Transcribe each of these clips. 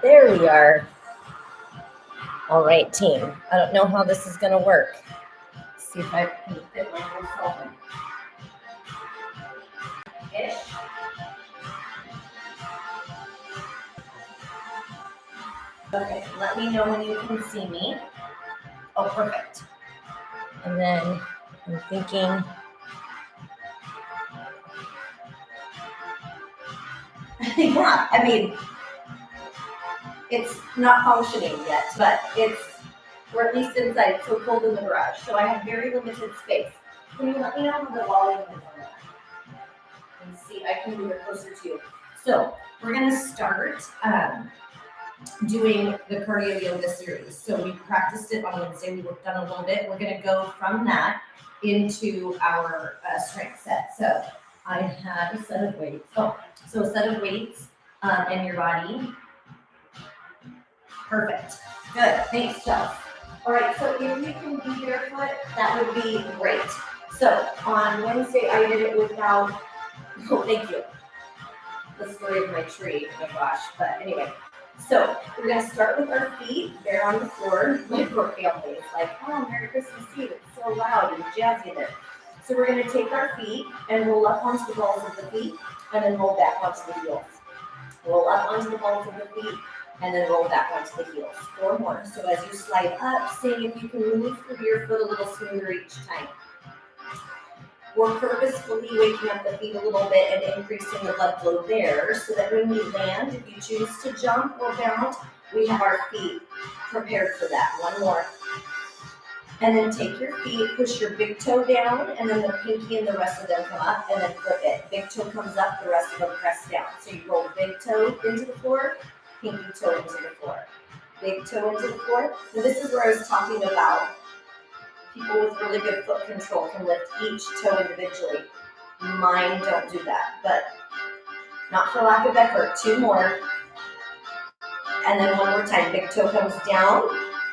There we are. All right, team. I don't know how this is going to work. Let's see if I can fit myself in. Ish. Okay, let me know when you can see me. Oh, perfect. And then I'm thinking, yeah, I mean, it's not functioning yet, but we're at least inside. It's so cold in the garage, so I have very limited space. Can you let me know how the volume is on that? And see, I can move it closer to you. So we're gonna start doing the cardio yoga series. So we practiced it on Wednesday. We worked on a little bit. We're gonna go from that into our strength set. So I had a set of weights. So a set of weights in your body. Perfect. Good. Thanks, Chelsea. All right. So if you can be barefoot, that would be great. So on Wednesday, I did it without. Oh, thank you. The story of my tree. Oh my gosh. But anyway. So we're gonna start with our feet. They're on the floor. My poor family is like, oh, Merry Christmas Eve. It's so loud and jazzy there. So we're gonna take our feet and roll up onto the balls of the feet, and then roll back onto the heels. Roll up onto the balls of the feet, and then roll back onto the heels. 4 more. So as you slide up, seeing if you can move through your foot a little smoother each time. We're purposefully waking up the feet a little bit and increasing the blood flow there so that when we land, if you choose to jump or bound, we have our feet prepared for that. 1 more. And then take your feet, push your big toe down, and then the pinky and the rest of them come up, and then flip it. Big toe comes up, the rest of them press down. So you roll big toe into the floor, pinky toe into the floor. Big toe into the floor. And this is where I was talking about people with really good foot control can lift each toe individually. Mine don't do that, but not for lack of effort. 2 more. And then 1 more time. Big toe comes down,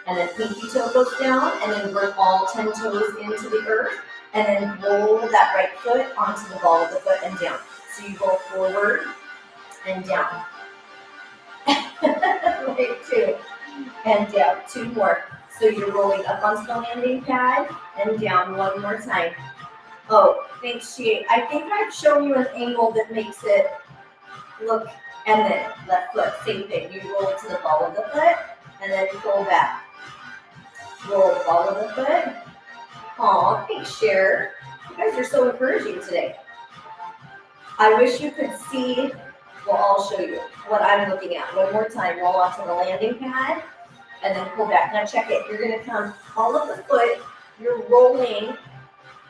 and then pinky toe goes down, and then bring all 10 toes into the earth, and then roll that right foot onto the ball of the foot and down. So you roll forward and down. Like 2. And down. 2 more. So you're rolling up onto the landing pad and down 1 more time. Oh, thanks, Chi. I think I've shown you an angle that makes it look, and then left foot, same thing. You roll to the ball of the foot and then pull back. Roll the ball of the foot. Aw, thanks, Cher. You guys are so encouraging today. I wish you could see, well, I'll show you what I'm looking at. 1 more time. Roll onto the landing pad. And then pull back. Now check it. You're going to come all of the foot. You're rolling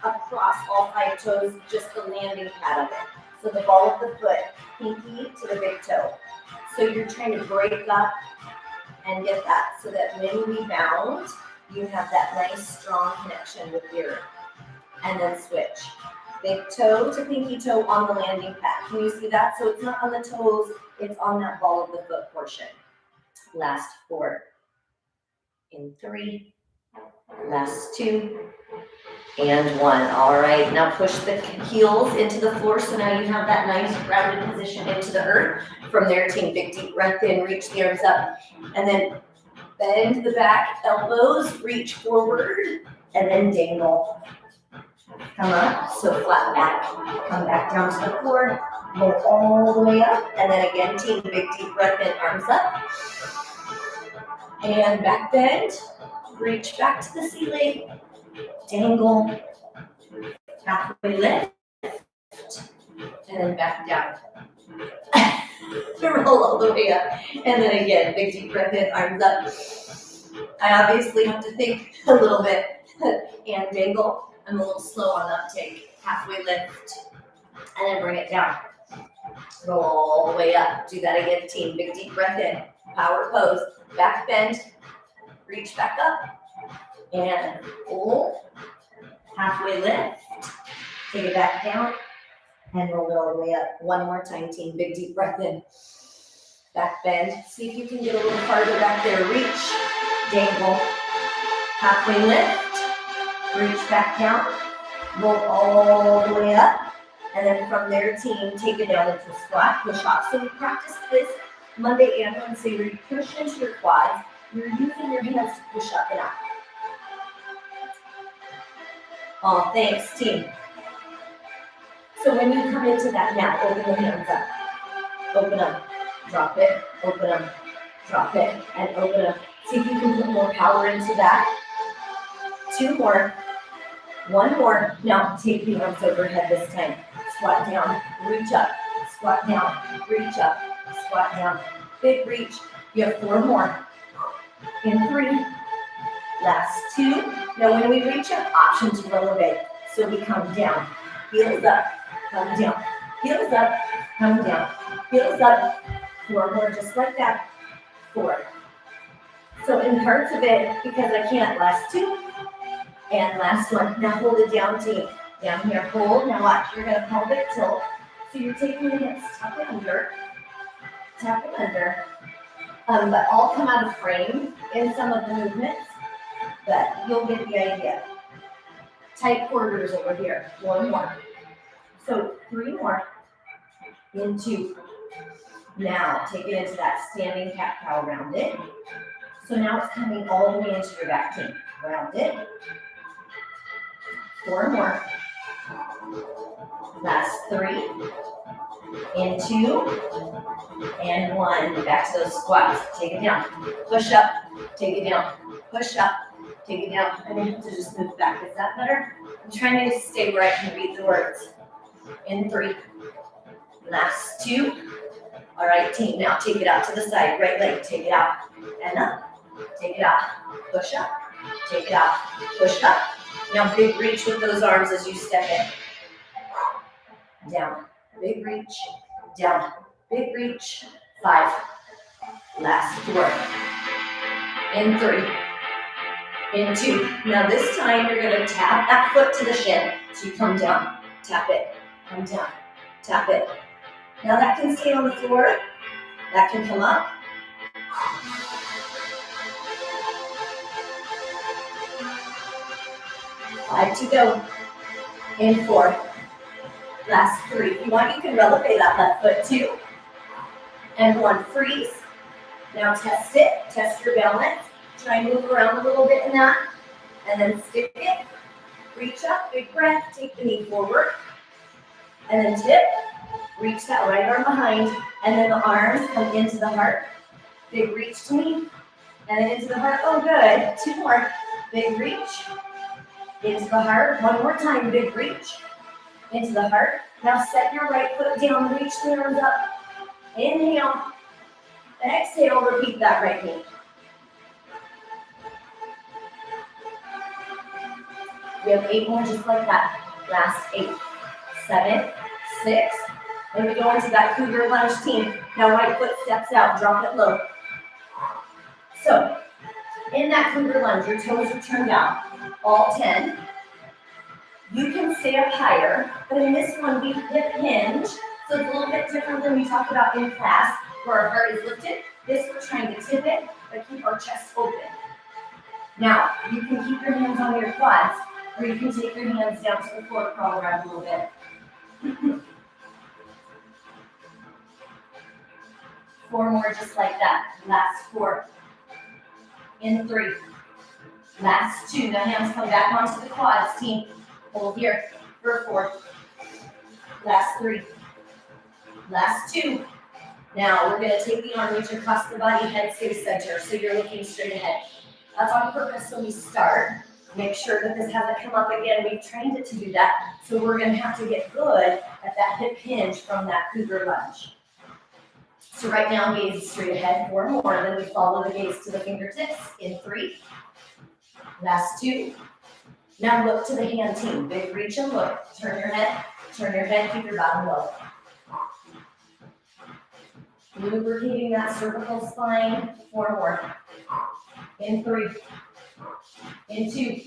across all 5 toes, just the landing pad of it. So the ball of the foot, pinky to the big toe. So you're trying to break up and get that so that when we bound, you have that nice strong connection with the earth. And then switch. Big toe to pinky toe on the landing pad. Can you see that? So it's not on the toes, it's on that ball of the foot portion. Last 4. In 3, last 2, and 1. All right, now push the heels into the floor. So now you have that nice grounded position into the earth. From there, take big deep breath in, reach the arms up, and then bend the back, elbows, reach forward, and then dangle. Come up, so flat back. Come back down to the floor, go all the way up, and then again, take a big deep breath in, arms up. And back bend, reach back to the ceiling, dangle, halfway lift, and then back down. Roll all the way up, and then again, big deep breath in, arms up. I obviously have to think a little bit and dangle. I'm a little slow on the uptake. Halfway lift, and then bring it down. Roll all the way up. Do that again, team. Big deep breath in, power pose. Back bend, reach back up, and pull, halfway lift, take it back down, and roll it all the way up. 1 more time, team. Big deep breath in, back bend. See if you can get a little farther back there. Reach, dangle, halfway lift, reach back down, roll all the way up, and then from there, team, take it down into a squat, push off. So we practiced this Monday and Wednesday where you push into your quads, you're using your hands to push up and up. Oh, thanks, team. So when you come into that now, open the hands up. Open them, drop it, open them, drop it, and open them. See if you can put more power into that. 2 more. 1 more. Now take the arms overhead this time. Squat down, reach up, squat down, reach up, squat down. Big reach. You have 4 more. In 3. Last 2. Now when we reach up, option to roll away. So we come down, heels up, come down, heels up, come down, heels up. 4 more just like that. 4. So in parts of it, because I can't, last 2. And last one. Now hold it down, team. Down here, hold. Now watch, you're going to pelvic tilt. So you're taking the hips, tuck it under, but all come out of frame in some of the movements, but you'll get the idea. Tight quarters over here. 1 more. So 3 more. In 2. Now take it into that standing cat-cow, round it. So now it's coming all the way into your back, team. Round it. 4 more. Last 3. In 2. And 1. Back to those squats. Take it down. Push up. Take it down. Push up. Take it down. I'm going to have to just move back. Is that better? I'm trying to stay where I can read the words. In 3. Last 2. All right, team. Now take it out to the side. Right leg. Take it out. And up. Take it out. Push up. Take it out. Push up. Now big reach with those arms as you step in. Down. Big reach. Down. Big reach. 5. Last 4. In 3. In 2. Now this time you're going to tap that foot to the shin. So you come down. Tap it. Come down. Tap it. Now that can stay on the floor. That can come up. Five to go. In 4. Last 3. If you want, you can releve that left foot too. And 1. Freeze. Now test it. Test your balance. Try and move around a little bit in that. And then stick it. Reach up. Big breath. Take the knee forward. And then tip. Reach that right arm behind. And then the arms come into the heart. Big reach to me. And then into the heart. Oh, good. 2 more. Big reach. Into the heart. 1 more time. Big reach. Into the heart. Now set your right foot down. Reach the arms up. Inhale. Exhale. Repeat that right knee. We have 8 more just like that. Last 8. 7. 6. And we go into that cougar lunge, team. Now right foot steps out. Drop it low. So in that cougar lunge, your toes are turned out. All 10. You can stay up higher, but in this one we hip hinge, so it's a little bit different than we talked about in class, where our heart is lifted. This we're trying to tip it, but keep our chest open. Now, you can keep your hands on your quads, or you can take your hands down to the floor, crawl around a little bit. 4 more just like that. Last 4. In 3. Last 2. The hands come back onto the quads, team. Hold here for 4. Last 3. Last 2. Now we're going to take the arm reach across the body, head stays center, so you're looking straight ahead. That's on purpose when we start. Make sure that this hasn't come up again. We've trained it to do that, so we're going to have to get good at that hip hinge from that cougar lunge. So right now, gaze straight ahead. 4 more. Then we follow the gaze to the fingertips in 3. Last 2. Now look to the hand, team. Big reach and look. Turn your head, keep your bottom low. Lubricating that cervical spine. 4 more. In 3. In 2.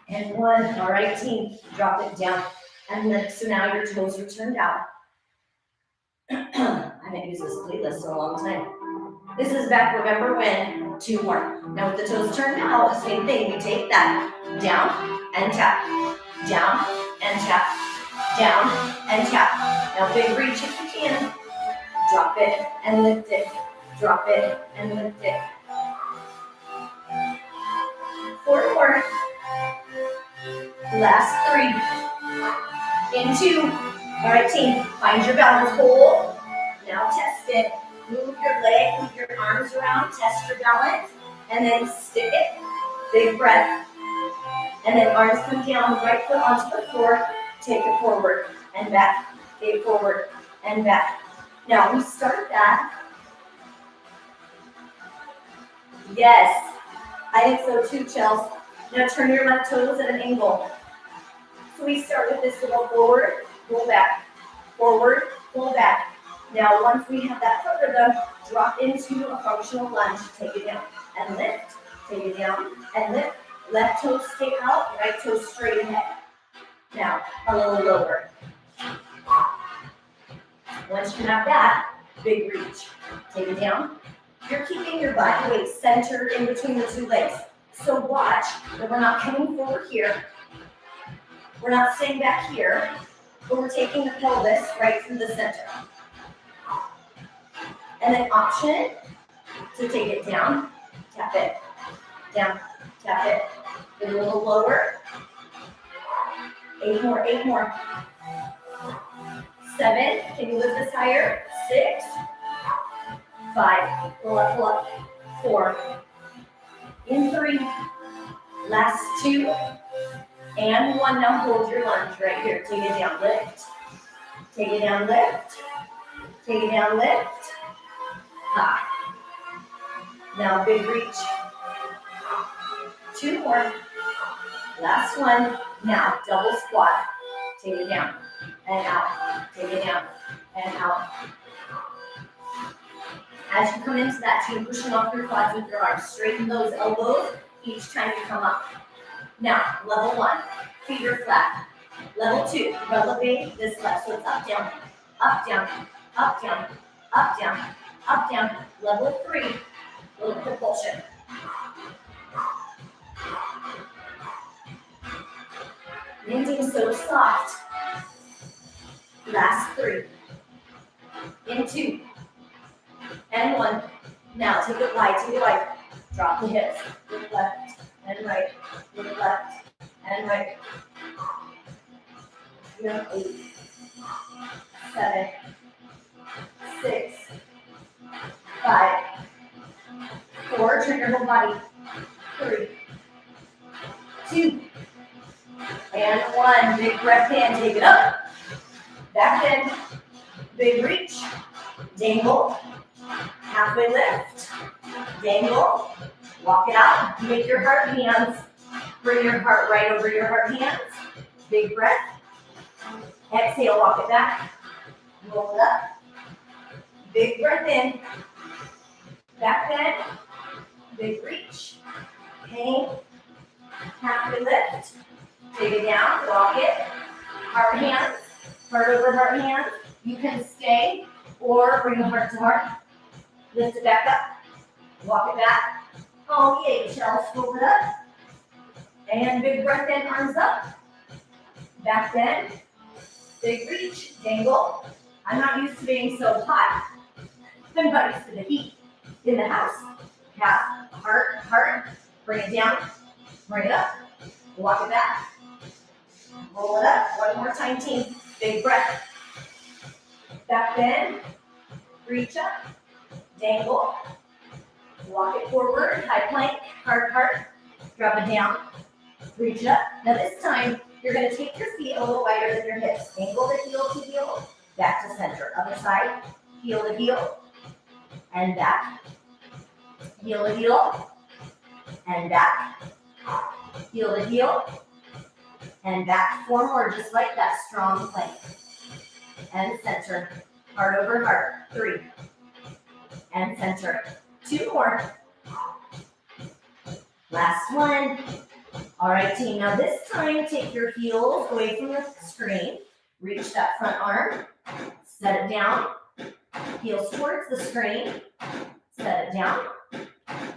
And 1. All right, team. Drop it down. And then, so now your toes are turned out. I haven't used this playlist in a long time. This is back, remember when? 2 more. Now with the toes turned out, same thing. We take that down and tap, down and tap, down and tap. Now big reach if you can. drop it and lift it, drop it and lift it. 4 more. Last 3. In 2. All right, team, find your balance, hold. Now test it. Move your leg, move your arms around, test your balance, and then stick it. Big breath. And then arms come down, right foot onto the floor, take it forward and back, take it forward and back. Now we start that. Yes, I think so too, Chels. Now turn your left toes at an angle. So we start with this little forward, pull back, forward, pull back. Now once we have that foot rhythm, drop into a functional lunge, take it down and lift, take it down and lift. Left toe stick out, right toe straight ahead. Now, a little lower. Once you have that, big reach. Take it down. You're keeping your body weight centered in between the 2 legs. So watch that we're not coming forward here. We're not staying back here, but we're taking the pelvis right through the center. And then option to take it down, tap it, down, tap it. Get a little lower. 8 more, 8 more. 7, can you lift this higher? 6, 5, pull up, pull up. 4, in 3, last 2, and 1. Now hold your lunge right here. Take it down, lift. Take it down, lift. Take it down, lift. Ha. Now big reach. 2 more. Last 1. Now double squat. Take it down and out. Take it down and out. As you come into that, you're pushing off your quads with your arms. Straighten those elbows each time you come up. Now, level 1, feet are flat. Level 2, elevate this left. So it's up, down, up, down, up, down, up, down, up, down. Level 3, a little propulsion. Landing so soft. Last 3. In 2. And 1. Now take it wide, take it wide. Drop the hips. Look left and right. Look left and right. You have 8, 7, 6, 5, 4. Turn your whole body. 3, 2, and 1. Big breath in. Take it up. Back in. Big reach. Dangle. Halfway lift. Dangle. Walk it out. Make your heart hands. Bring your heart right over your heart hands. Big breath. Exhale, walk it back. Roll it up. Big breath in. Back bend. Big reach. Hang. Halfway lift. Take it down. Walk it. Heart hands. Heart over heart hands. You can stay or bring the heart to heart. Lift it back up. Walk it back. Oh, yay. Shell, scoop it up. And big breath in, arms up. Back bend. Big reach. Dangle. I'm not used to being so hot. I'm not used to the heat in the house. Half, heart, heart. Bring it down. Bring it up. Walk it back. Roll it up. One more time, team. Big breath. Back bend. Reach up. Dangle. Walk it forward. High plank. Heart, heart. Drop it down. Reach up. Now this time, you're going to take your feet a little wider than your hips. Angle the heel to heel. Back to center. Other side. Heel to heel. And back. Heel to heel. And back. Heel to heel. And back. 4 more, just like that. Strong plank. And center. Heart over heart. 3. And center. 2 more. Last 1. All right, team. Now this time, take your heels away from the screen. Reach that front arm. Set it down. Heels towards the screen. Set it down.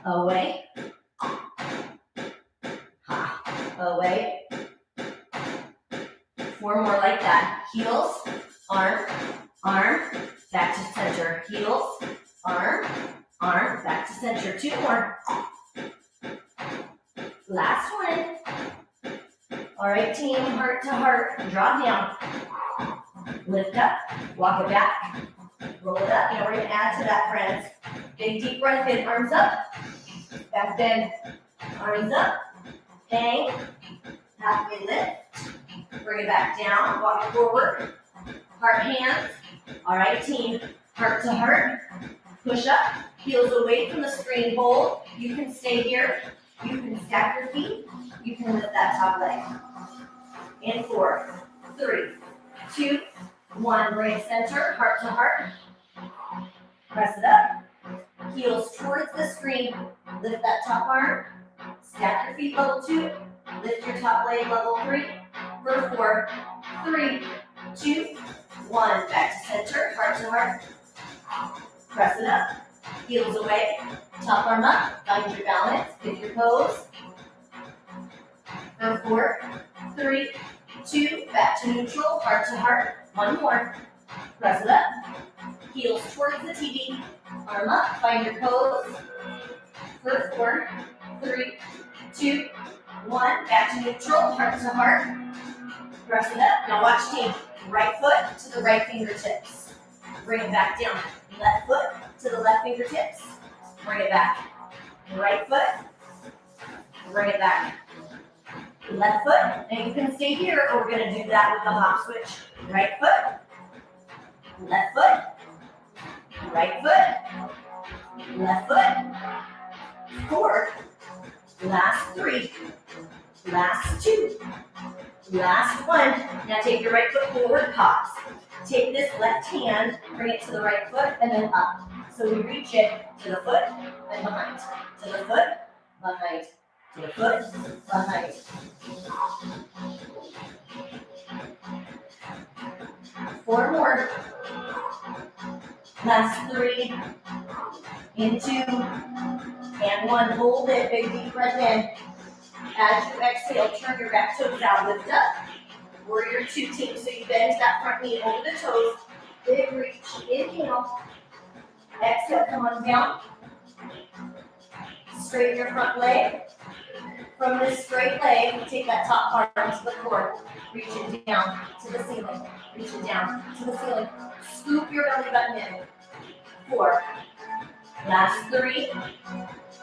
Away. Ha. Away. 4 more like that. Heels, arm, arm, back to center, heels, arm, arm, back to center, 2 more. Last one. All right, team, heart to heart, draw down. Lift up, walk it back, roll it up. Now we're gonna add to that, friends. Big deep breath in, arms up, back bend, arms up, hang, halfway lift, bring it back down, walk it forward, heart, hands. All right, team, heart to heart, push up, heels away from the screen, hold. You can stay here, you can stack your feet, you can lift that top leg. In 4, 3, 2, 1, bring it center, heart to heart, press it up, heels towards the screen, lift that top arm, stack your feet level 2, lift your top leg level 3, for 4, 3, 2, 1, back to center, heart to heart, press it up, heels away, top arm up, find your balance, pick your pose, for 4, 3, 2, back to neutral, heart to heart, 1 more, press it up, heels towards the TV, arm up, find your pose, for 4, 3, 2, 1, back to neutral, heart to heart, press it up. Now watch, team, right foot to the right fingertips, bring it back down, left foot to the left fingertips, bring it back, right foot, bring it back, left foot, and you can stay here or we're going to do that with the hop switch. Right foot, left foot, right foot, left foot, 4, last 3, last 2, last 1. Now take your right foot forward, pause. Take this left hand, bring it to the right foot, and then up. So we reach it to the foot and behind, to the foot, behind, to the foot, behind. 4 more. Last 3, in 2, and 1. Hold it, big deep breath in. As you exhale, turn your back toes out, lift up. Warrior 2, team, so you bend that front knee over the toes. Big reach, inhale. Exhale, come on down. Straighten your front leg. From this straight leg, take that top arm to the floor. Reach it down to the ceiling. Reach it down to the ceiling. Scoop your belly button in. 4. Last 3.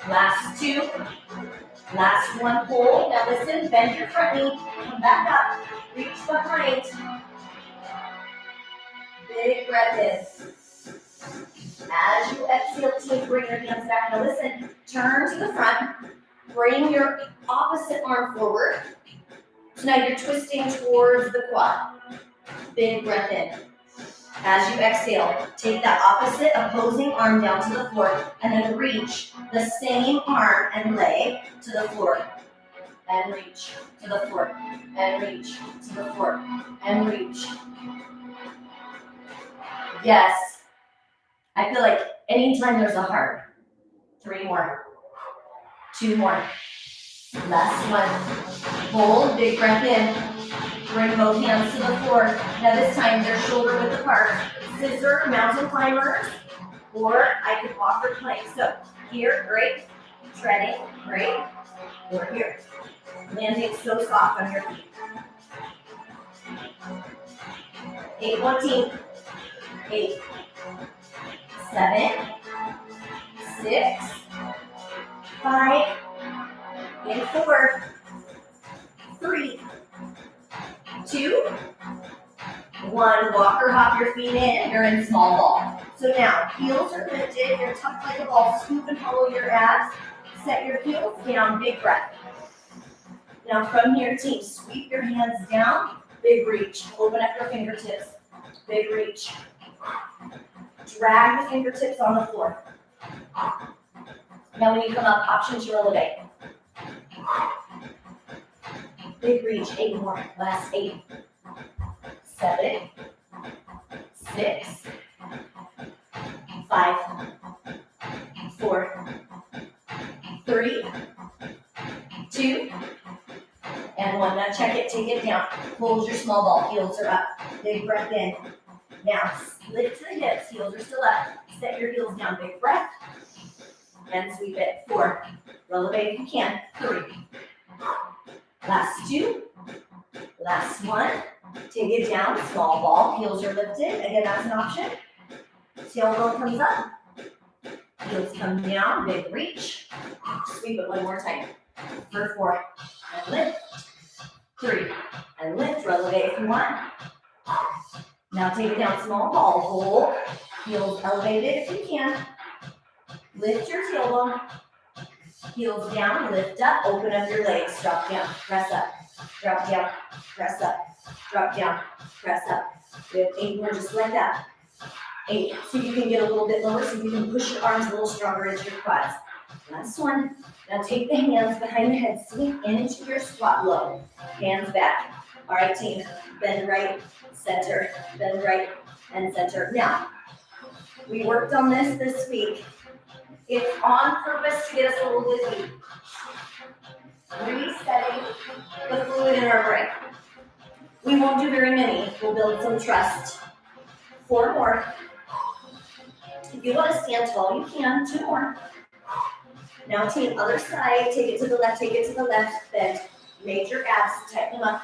Last 2. Last 1. Hold. Now listen, bend your front knee. Come back up. Reach behind. Big breath in. As you exhale, team, bring your hands back. Now listen, turn to the front. Bring your opposite arm forward. So now you're twisting towards the quad. Big breath in. As you exhale, take that opposite opposing arm down to the floor and then reach the same arm and leg to the floor. And reach to the floor. And reach to the floor. And reach. Yes. I feel like anytime there's a heart. 3 more. 2 more. Last 1. Hold, big breath in. Bring both hands to the floor. Now this time they're shoulder width apart. Scissor, mountain climbers, or I could walk or plank. So here, great. Treading, great. Or here. Landing so soft on your feet. 8 more, team. 8, 7, 6, 5, and 4, 3, 2, 1. Walk or hop your feet in. You're in small ball. So now, heels are lifted. You're tucked like a ball. Scoop and hollow your abs. Set your heels down. Big breath. Now from here, team, sweep your hands down. Big reach. Open up your fingertips. Big reach. Drag the fingertips on the floor. Now when you come up, option to elevate. Big reach, 8 more. Last 8. 7, 6, 5, 4, 3, 2, and 1. Now check it, take it down. Hold your small ball, heels are up. Big breath in. Now Lift to the hips, heels are still up. Set your heels down, big breath. And sweep it. 4. Releve if you can. 3. Last 2. Last 1. Take it down, small ball. Heels are lifted. Again, that's an option. Tailbone comes up. Heels come down, big reach. Sweep it one more time. For 4. And lift. 3. And lift. Releve if you want. Now take it down, small ball. Hold. Heels elevated if you can. Lift your tailbone. Heels down, lift up, open up your legs, drop down, press up, drop down, press up, drop down, press up. We have 8 more just like that. 8. So you can get a little bit lower so you can push your arms a little stronger into your quads. Last one. Now take the hands behind the head, sweep into your squat low. Hands back. All right, team. Bend right, center, bend right, and center. Now, we worked on this week. It's on purpose to get us a little dizzy. Resetting the fluid in our brain. We won't do very many. We'll build some trust. 4 more. If you want to stand tall, you can. 2 more. Now team, other side. Take it to the left, take it to the left. Bend. Major abs, tighten them up.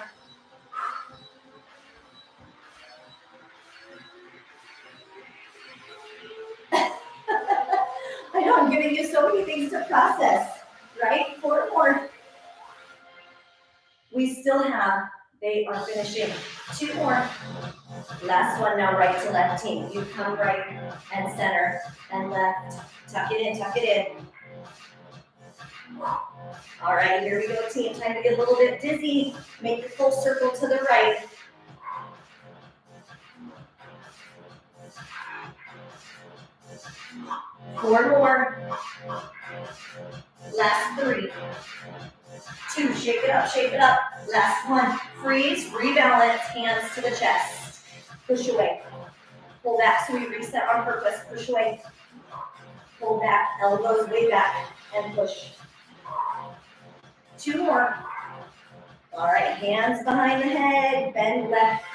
I know, I'm giving you so many things to process, right? 4 more. We still have, they are finishing. 2 more. Last one now, right to left, team. You come right and center and left. Tuck it in, tuck it in. All right, here we go, team. Time to get a little bit dizzy. Make the full circle to the right. Four more. Last 3. 2, shake it up, shake it up. Last 1, freeze, rebalance, hands to the chest. Push away. Pull back, so we reset on purpose. Push away. Pull back, elbows way back, and push. 2 more. All right, hands behind the head, bend left,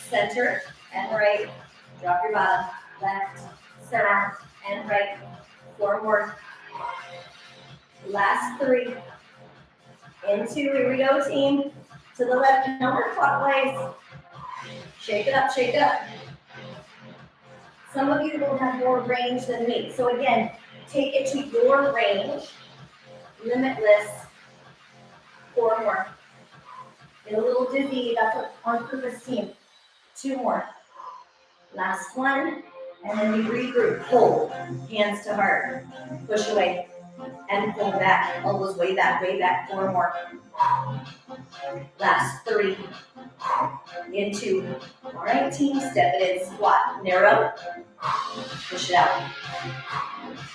center, and right. Drop your bottom, left, center, and right. 4 more. Last 3. Into, here we go, team. To the left, counterclockwise. Shake it up, shake it up. Some of you will have more range than me. So again, take it to your range. Limitless. 4 more. Get a little dizzy, that's what on purpose, team. 2 more. Last 1. And then we regroup. Hold. Hands to heart. Push away. And pull back. Elbows way back, way back. 4 more. Last 3. Into. All right, team. Step it in. Squat. Narrow. Push it out.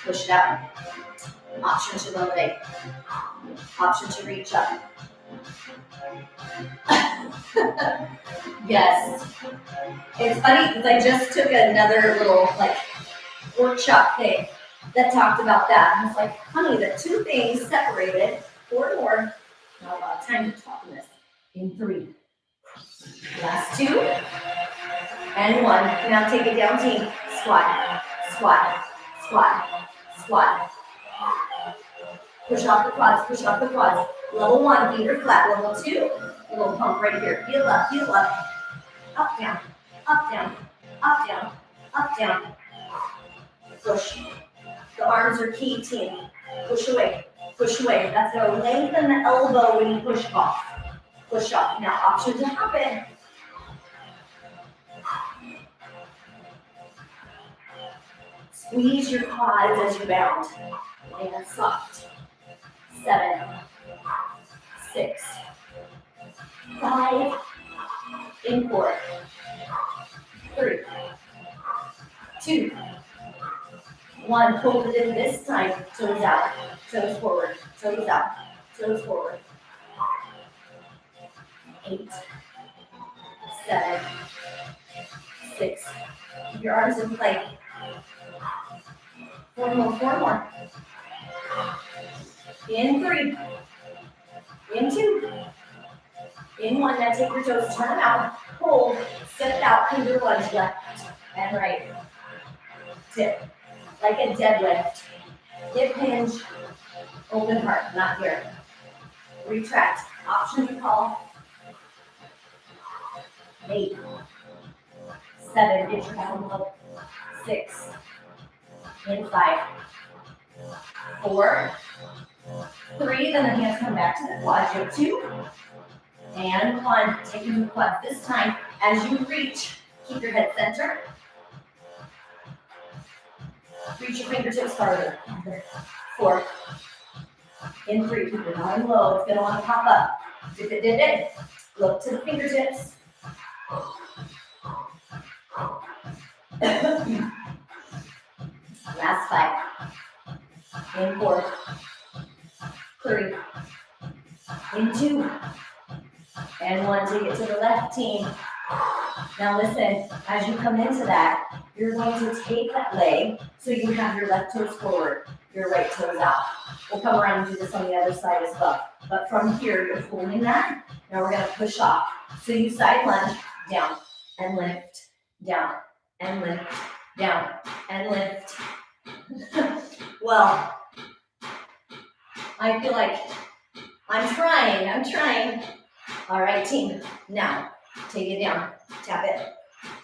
Push it out. Option to elevate. Option to reach up. Yes. It's funny because I just took another little workshop thing that talked about that. And it's like, honey, the 2 things separated. 4 more. Not a lot of time to talk in this. In 3. Last 2. And 1. Now take it down, team. Squat. Squat. Squat. Squat. Push off the quads. Push off the quads. Level 1, feet are flat. Level 2, a little pump right here. Heel up, heel up. Up, down, up, down, up, down, up, down. Push. The arms are key, team. Push away, push away. That's going to lengthen the elbow when you push off. Push up. Now, option to hop in. Squeeze your quads as you bound. And soft. 7, 6, 5, in 4, 3, 2, 1. Hold it in this time. Toes out, toes forward, toes out, toes forward. 8, 7, 6. Keep your arms in play. 4 more, 4 more. In 3. In 2. In 1. Now take your toes, turn them out. Hold. Step it out. Finger lunge left and right. Tip, like a deadlift. Hip hinge, open heart, not here. Retract, option you call. 8, 7, get your down low. 6, in 5, 4, 3, then the hands come back to the quads. You have 2, and 1. Take them to the quads. This time, as you reach, keep your head center. Reach your fingertips farther. 4, in 3, keep your arm low. It's going to want to pop up. Dip it, dip it. Look to the fingertips. Last 5. In 4, 3, in 2, and 1. Take it to the left, team. Now listen, as you come into that, you're going to take that leg so you have your left toes forward, your right toes out. We'll come around and do this on the other side as well. But from here, you're holding that. Now we're going to push off. So you side lunge, down, and lift, down, and lift, down, and lift. Well, I feel like I'm trying. All right, team. Now, take it down, tap it.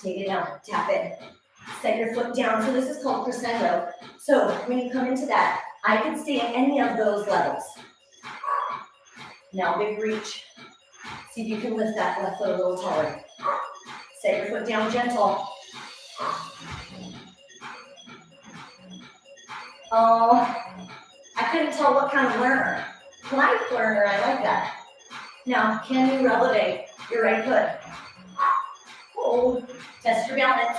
Take it down, tap it. Set your foot down. So this is called crescendo. So when you come into that, I can stay at any of those levels. Now, big reach. See if you can lift that left foot a little taller. Set your foot down gentle. Oh, I couldn't tell what kind of learner. Life learner, I like that. Now, can you elevate your right foot? Hold, test your balance.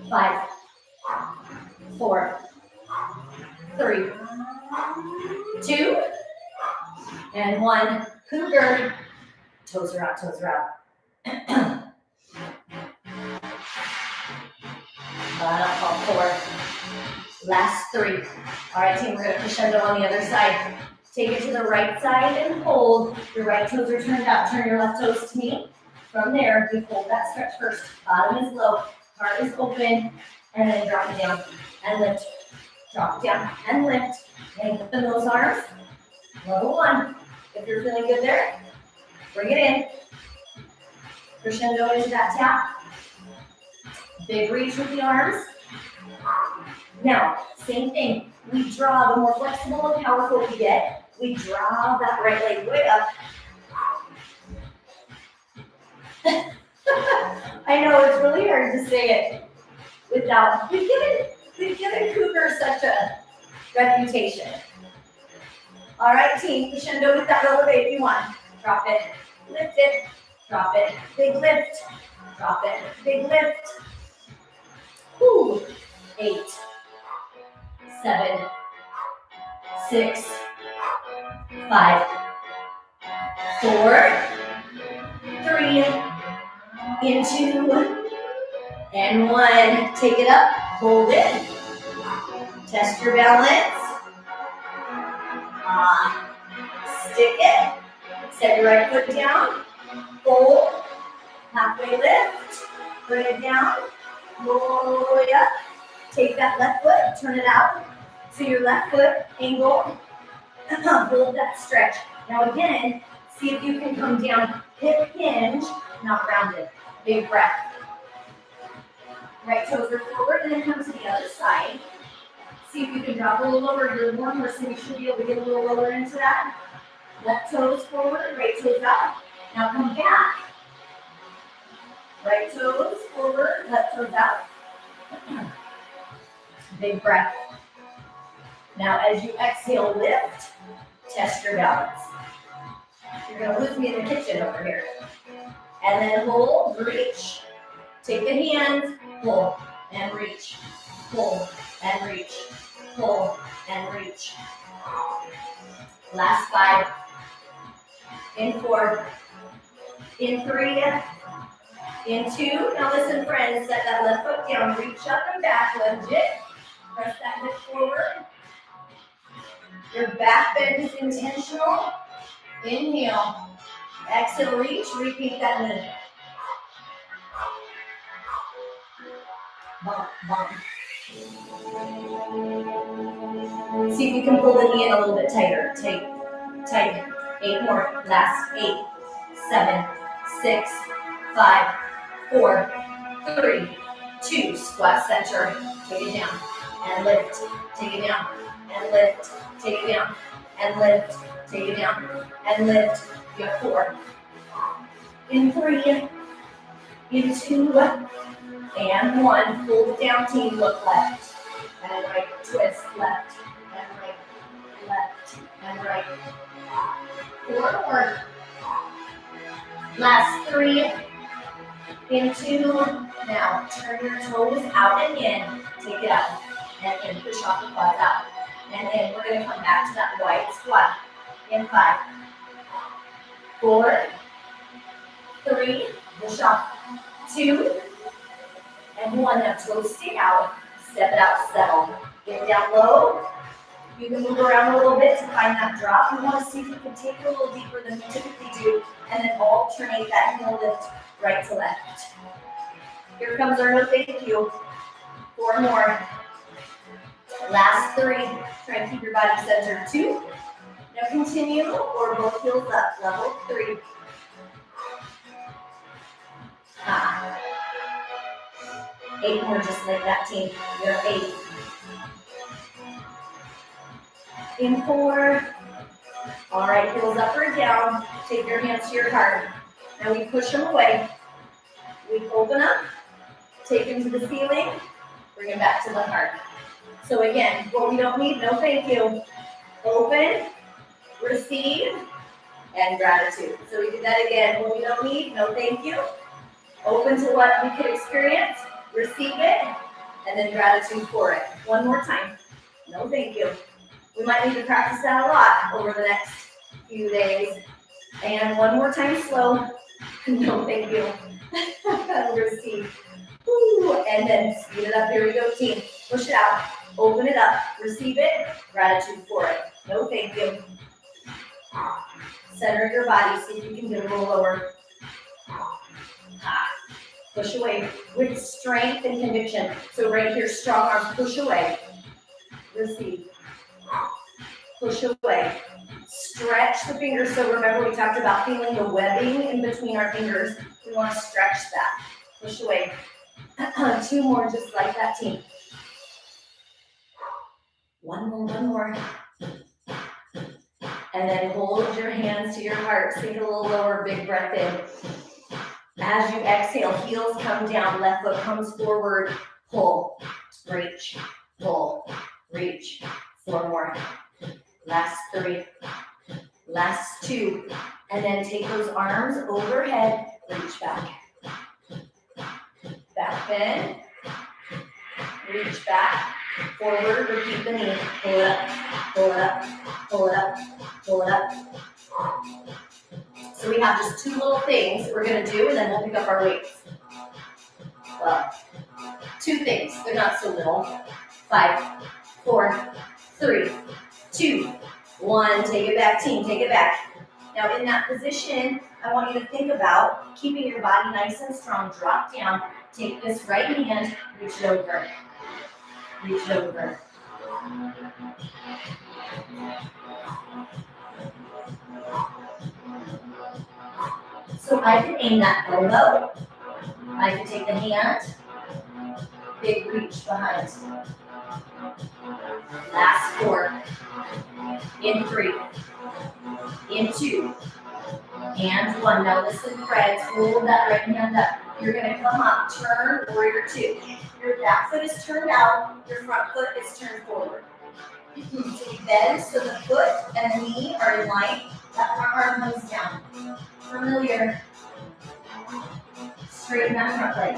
5, 4, 3, 2, and 1. Cougar. Toes are out, toes are out. Bottom up, 4. Last 3. All right, team, we're going to crescendo on the other side. Take it to the right side and hold. Your right toes are turned out. Turn your left toes to me. From there, we hold that stretch first. Bottom is low, heart is open, and then drop it down and lift. Drop it down and lift. And open those arms. Level 1. If you're feeling good there, bring it in. Crescendo into that tap. Big reach with the arms. Now, same thing. We draw, the more flexible and powerful we get, we draw that right leg way up. I know it's really hard to say it without, we've given Cougar such a reputation. All right, team, crescendo with that elevate if you want. Drop it, lift it, drop it, big lift, drop it, big lift. Whew. 8, 7, 6, 5, 4, 3, in 2, and 1. Take it up, hold it, test your balance. Stick it, set your right foot down, hold, halfway lift, bring it down, roll it up. Take that left foot, turn it out. So your left foot angle, hold that stretch. Now again, see if you can come down, hip hinge, not rounded. Big breath. Right toes are forward and then come to the other side. See if you can drop a little lower. You're one person, you should be able to get a little lower into that. Left toes forward, right toes up. Now come back. Right toes forward, left toes out. Big breath. Now as you exhale, lift, test your balance. You're going to lose me in the kitchen over here. And then hold, reach. Take the hands, pull, and reach. Pull, and reach. Pull, and reach. Last 5. In 4. In 3. In 2. Now listen, friends, set that left foot down. Reach up and back, lunge it. Press that hip forward. Your back bend is intentional. Inhale. Exhale, reach, repeat that knee. Bump, bump. See if you can pull the knee in a little bit tighter. Tighten. 8 more. Last 8, 7, 6, 5, 4, 3, 2. Squat center. Take it down and lift. Take it down and lift. Take it down and lift. Take it down and lift. You have 4. In 3, in 2, and 1. Pull it down, team. Look left and right. Twist left and right. Left and right. 4 more. Last 3. In 2. Now turn your toes out and in. Take it out and in. Push off the quads out and in. We're going to come back to that wide squat. In 5, 4, 3. Push off. 2 and 1. Now toes stay out. Step it out. Settle. Get down low. You can move around a little bit to find that drop. You want to see if you can take it a little deeper than you typically do, and then alternate that heel lift right to left. Here comes our no thank you. 4 more. Last 3. Try and keep your body centered. 2. Now continue, or both heels up. Level 3. Ah. 8 more, just like that, team. You're 8. In 4. All right, heels up or down. Take your hands to your heart. Now we push them away. We open up, take them to the ceiling, bring them back to the heart. So again, what we don't need, no thank you. Open, receive, and gratitude. So we do that again. What we don't need, no thank you. Open to what we could experience, receive it, and then gratitude for it. One more time. No thank you. We might need to practice that a lot over the next few days. And one more time, slow. No, thank you. Receive. Woo. And then speed it up. Here we go, team. Push it out. Open it up. Receive it. Gratitude for it. No, thank you. Center your body. See if you can get a little lower. Push away with strength and conviction. So right here, strong arms. Push away. Receive. Push away. Stretch the fingers. So remember we talked about feeling the webbing in between our fingers. We want to stretch that. Push away. 2 more just like that, team. 1 more, 1 more. And then hold your hands to your heart. Sink a little lower, big breath in. As you exhale, heels come down, left foot comes forward. Pull, reach, pull, reach. 4 more. Last 3. Last 2. And then take those arms overhead, reach back. Back bend. Reach back. Forward, repeat the knee. Pull it up, pull it up, pull it up, pull it up. So we have just 2 little things that we're going to do, and then we'll pick up our weights. Well, 2 things. They're not so little. 5, 4, 3, 2, 1. Take it back, team. Take it back. Now in that position, I want you to think about keeping your body nice and strong. Drop down. Take this right hand, reach it over. Reach it over. So I can aim that elbow. I can take the hand. Big reach behind. Last 4. In 3. In 2. And 1. Now listen, friends. Hold that right hand up. You're going to come up. Turn, warrior 2. Your back foot is turned out. Your front foot is turned forward. So you bend so the foot and the knee are in line. That front arm comes down. Familiar. Straighten that front leg.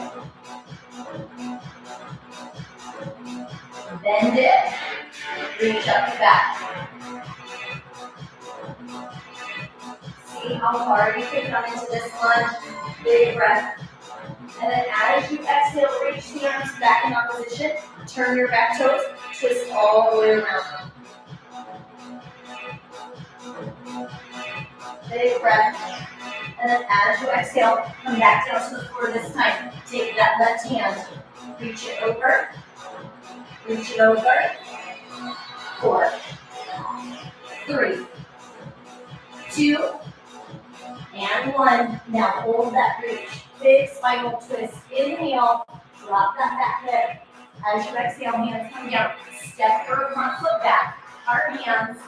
Bend it. Reach up the back. See how far you can come into this one. Big breath. And then as you exhale, reach the arms back in opposition. Turn your back toes. Twist all the way around. Big breath. And then as you exhale, come back down to the floor this time. Take that left hand, reach it over, 4, 3, 2, and 1. Now hold that reach. Big spinal twist. Inhale, drop that back hip. As you exhale, hands come down. Step your front foot back. Heart hands.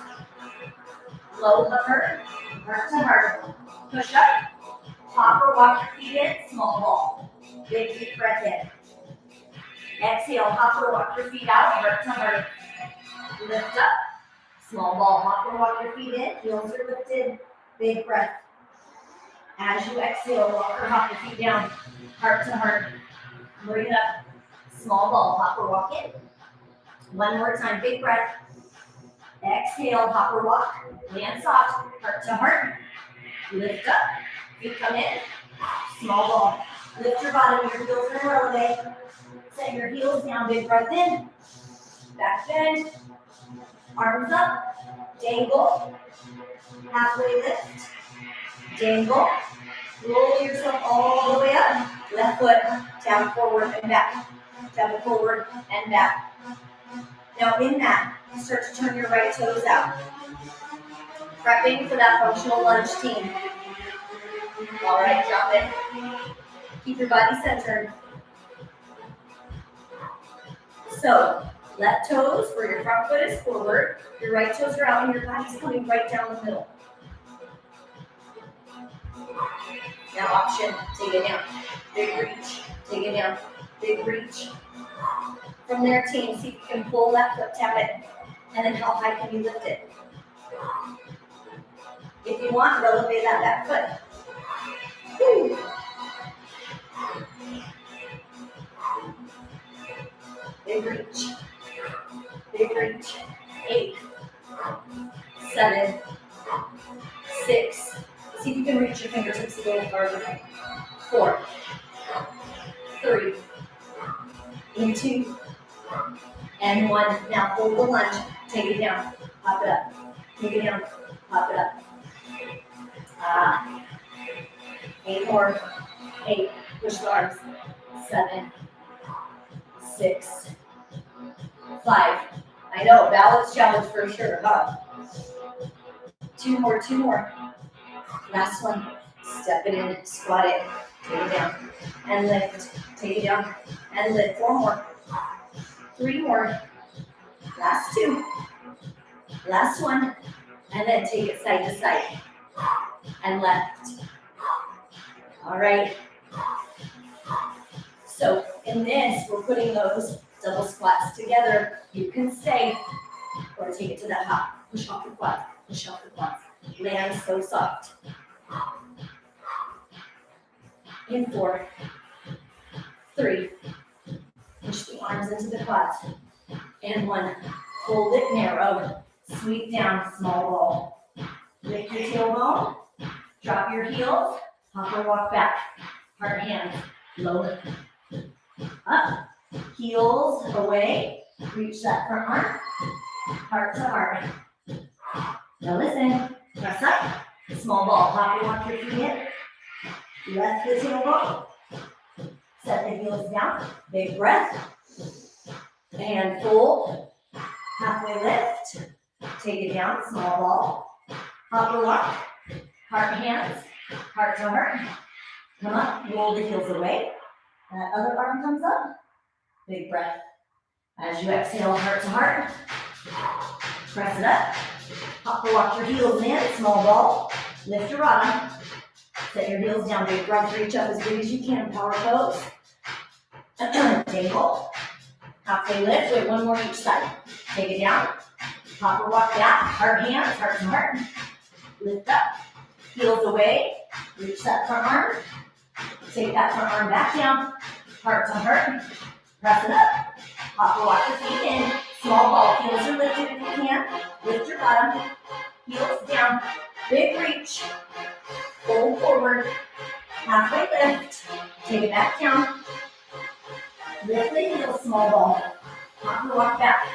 Low hover, heart to heart. Push up. Hop or walk your feet in. Small ball. Big deep breath in. Exhale, hop or walk your feet out. Heart to heart. Lift up. Small ball. Hop or walk your feet in. Heels are lifted. Big breath. As you exhale, walk or hop your feet down. Heart to heart. Bring it up. Small ball. Hop or walk in. One more time. Big breath. Exhale, hop or walk. Land soft. Heart to heart. Lift up. Feet come in. Small ball. Lift your bottom. Your heels are elevate. Set your heels down. Big breath in. Back bend. Arms up. Dangle. Halfway lift. Dangle. Roll yourself all the way up. Left foot down, forward, and back. Down, forward, and back. Now in that, start to turn your right toes out. Prepping for that functional lunge team. All right, drop it. Keep your body centered. So, left toes, where your front foot is forward, your right toes are out, and your body's coming right down the middle. Now option, take it down. Big reach, take it down. Big reach. From there, team, see if you can pull that foot, tap it, and then how high can you lift it? If you want, elevate that back foot. Woo. Big reach. Big reach. 8, 7, 6. See if you can reach your fingertips a little farther. 4, 3, and 2, and 1. Now hold the lunge. Take it down. Pop it up. Take it down. Pop it up. 8 more. 8. Push the arms. 7, 6, 5. I know, balance challenge for sure, huh? 2 more, 2 more. Last one. Step it in, squat it, take it down, and lift. Take it down, and lift. 4 more. 3 more. Last 2. Last one. And then take it side to side. And left. All right. So in this, we're putting those double squats together. You can stay or take it to that hop. Push off your quads. Push off your quads. Land so soft. In 4, 3. Push the arms into the quads. And 1. Hold it narrow. Sweep down, small ball. Lift your tailbone. Drop your heels. Hop or walk back. Heart hands. Lower. Up. Heels away. Reach that front arm. Heart to heart. Now listen. Press up. Small ball. Hop or walk your feet in. Left the tailbone. Set the heels down. Big breath. And fold. Halfway lift. Take it down. Small ball. Hop or walk. Heart hands. Heart to heart. Come up. Roll the heels away. That other arm comes up. Big breath. As you exhale, heart to heart. Press it up. Hop or walk your heels in. Small ball. Lift your bottom. Set your heels down. Big breath. Reach up as big as you can. Power pose. Dangle. Halfway lift. Wait, 1 more each side. Take it down. Hop or walk back. Heart hands. Heart to heart. Lift up. Heels away. Reach that front arm. Take that front arm back down. Heart to heart. Press it up. Hop or walk your feet in. Small ball. Heels are lifted if you can. Lift your bottom. Heels down. Big reach. Fold forward. Halfway lift. Take it back down. Lift the heels, small ball. Hop or walk back.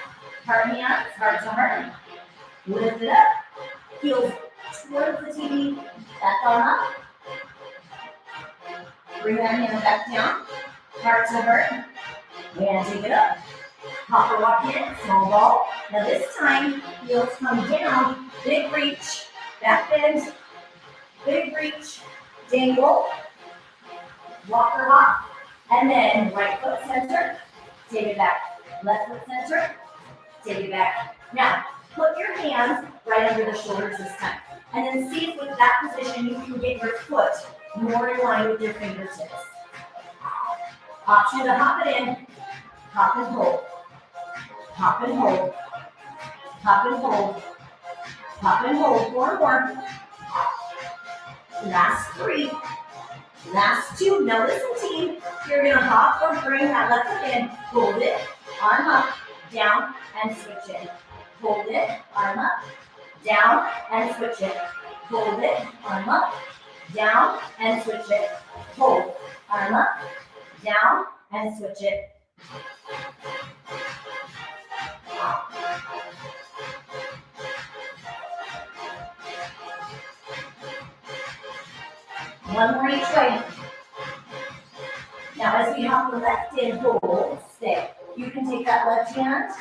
Heart hands, heart to heart. Lift it up. Heels towards the TV. Back arm up. Bring that hand back down, heart to heart, and take it up. Hopper walk in, small ball. Now this time, heels come down, big reach, back bend, big reach, dangle, walker hop, and then right foot center, take it back. Left foot center, take it back. Now, put your hands right under the shoulders this time. And then see if with that position you can get your foot more in line with your fingertips. Option to hop it in, hop and hold, hop and hold, hop and hold, hop and hold. 4 more. Last 3. Last 2. Now listen team, you're gonna hop or bring that left foot in, hold it, arm up, down, and switch it. Hold it, arm up, down, and switch it. Hold it, arm up, down, and switch it. Hold, arm up, down, and switch it. One more each way. Now as we have the left in, hold, stay. You can take that left hand,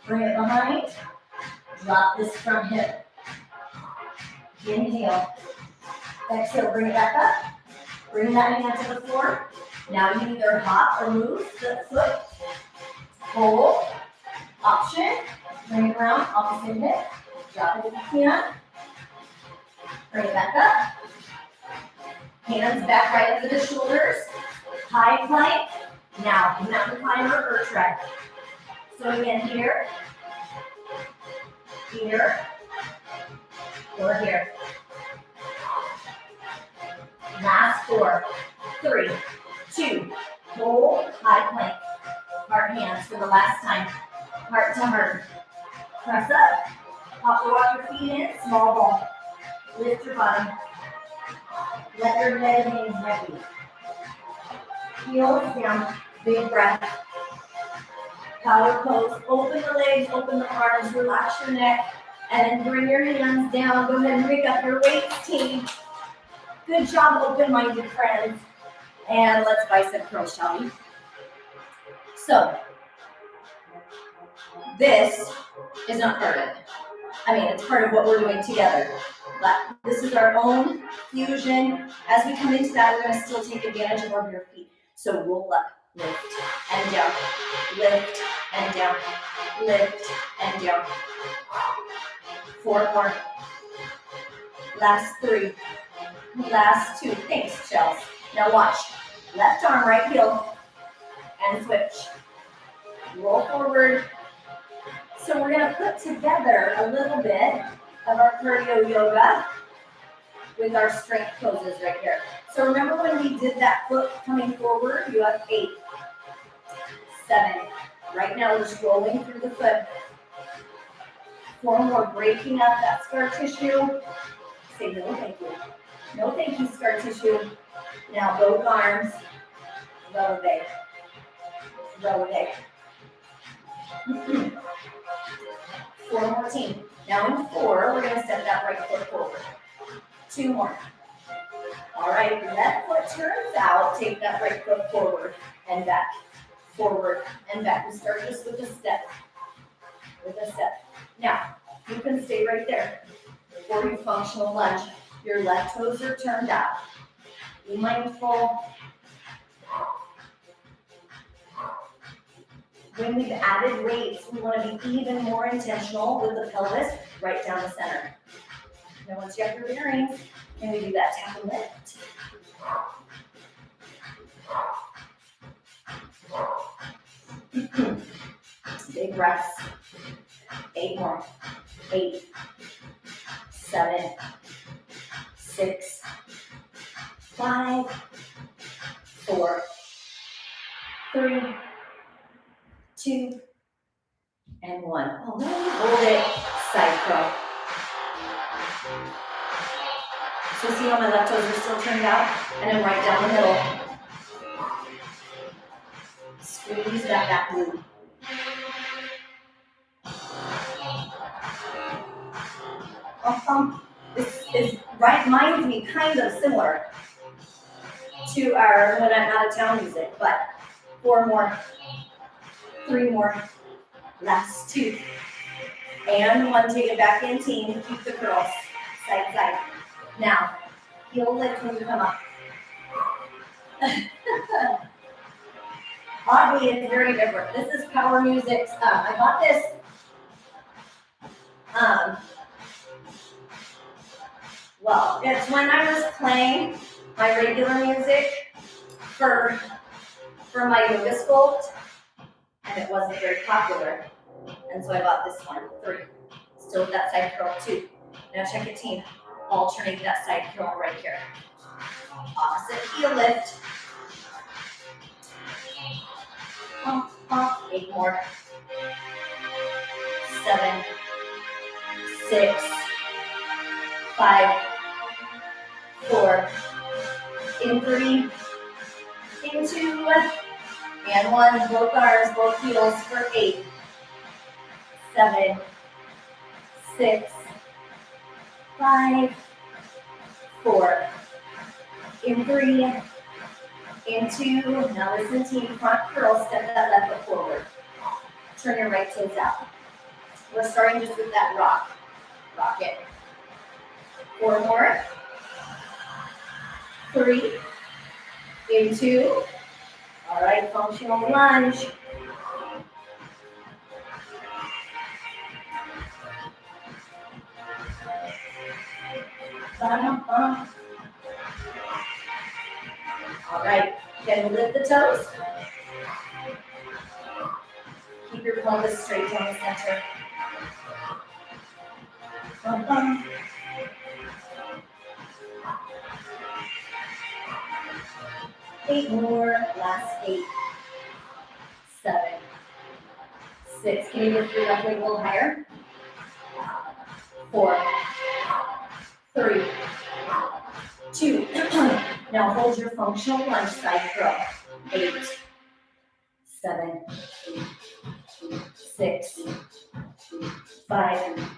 bring it behind, drop this front hip. Inhale. Exhale, bring it back up. Bring that hand to the floor. Now you either hop or move the foot. Hold. Option. Bring it around, opposite hip. Drop it if you can. Bring it back up. Hands back right under the shoulders. High plank. Now, mountain climber or trek. So again, here, or here. Last 4, 3, 2, hold, high plank. Heart hands for the last time. Heart to heart. Press up. Hop or walk your feet in, small ball. Lift your bottom. Let your head hang heavy. Heels down, big breath. Power pose, open the legs, open the arms, relax your neck, and then bring your hands down. Go ahead and pick up your weights, team. Good job, open-minded friends. And let's bicep curl, shall we? So, this is not part of it. I mean, it's part of what we're doing together. But this is our own fusion. As we come into that, we're going to still take advantage of our bare feet. So roll up, lift, and down, lift, and down, lift, and down. 4 more. Last 3. Last 2. Thanks, Chels. Now watch. Left arm, right heel, and switch. Roll forward. So we're going to put together a little bit of our cardio yoga with our strength poses right here. So remember when we did that foot coming forward, you have 8, 7. Right now we're just rolling through the foot. 4 more, breaking up that scar tissue. Say no thank you. No thank you, scar tissue. Now both arms, releve. Releve. 4 more, team. Now in 4, we're going to step that right foot forward. 2 more. All right, left foot turns out. Take that right foot forward and back. Forward and back. We start just with a step. With a step. Now, you can stay right there for your functional lunge. Your left toes are turned out. Be mindful. When we've added weights, we want to be even more intentional with the pelvis right down the center. Now once you have your bearings, can we do that tap and lift? Big breaths. 8 more. 8, 7, 6, 5, 4, 3, 2, and 1. All right, hold it, side crow. So see how my left toes are still turned out? And then right down the middle. Squeeze that back glute. This reminds me kind of similar. 2 hours when I'm out of town music, but 4 more, 3 more, last 2, and 1, take it back in team, keep the curls, side, side. Now, heel lift when you come up. Oddly, it's very different. This is power music stuff. I got this, well, it's when I was playing my regular music for my yoga sculpt, and it wasn't very popular. And so I bought this one, 3. Still with that side curl, 2. Now check it, team. Alternate that side curl right here. Opposite heel lift. 8 more. 7, 6, 5, 4, in 3, in 2, and 1. Both arms, both heels for 8, 7, 6, 5, 4, in 3, in 2. Now listen, team. Front curl, step that left foot forward. Turn your right toes out. We're starting just with that rock. Rock it. 4 more. 3, in 2. All right, functional lunge. All right, can you lift the toes? Keep your pelvis straight down the center. 8 more, last 8, 7, 6. Can you lift your left leg a little higher? 4, 3, 2. Now hold your functional lunge side curl. 8, 7, 6, 5,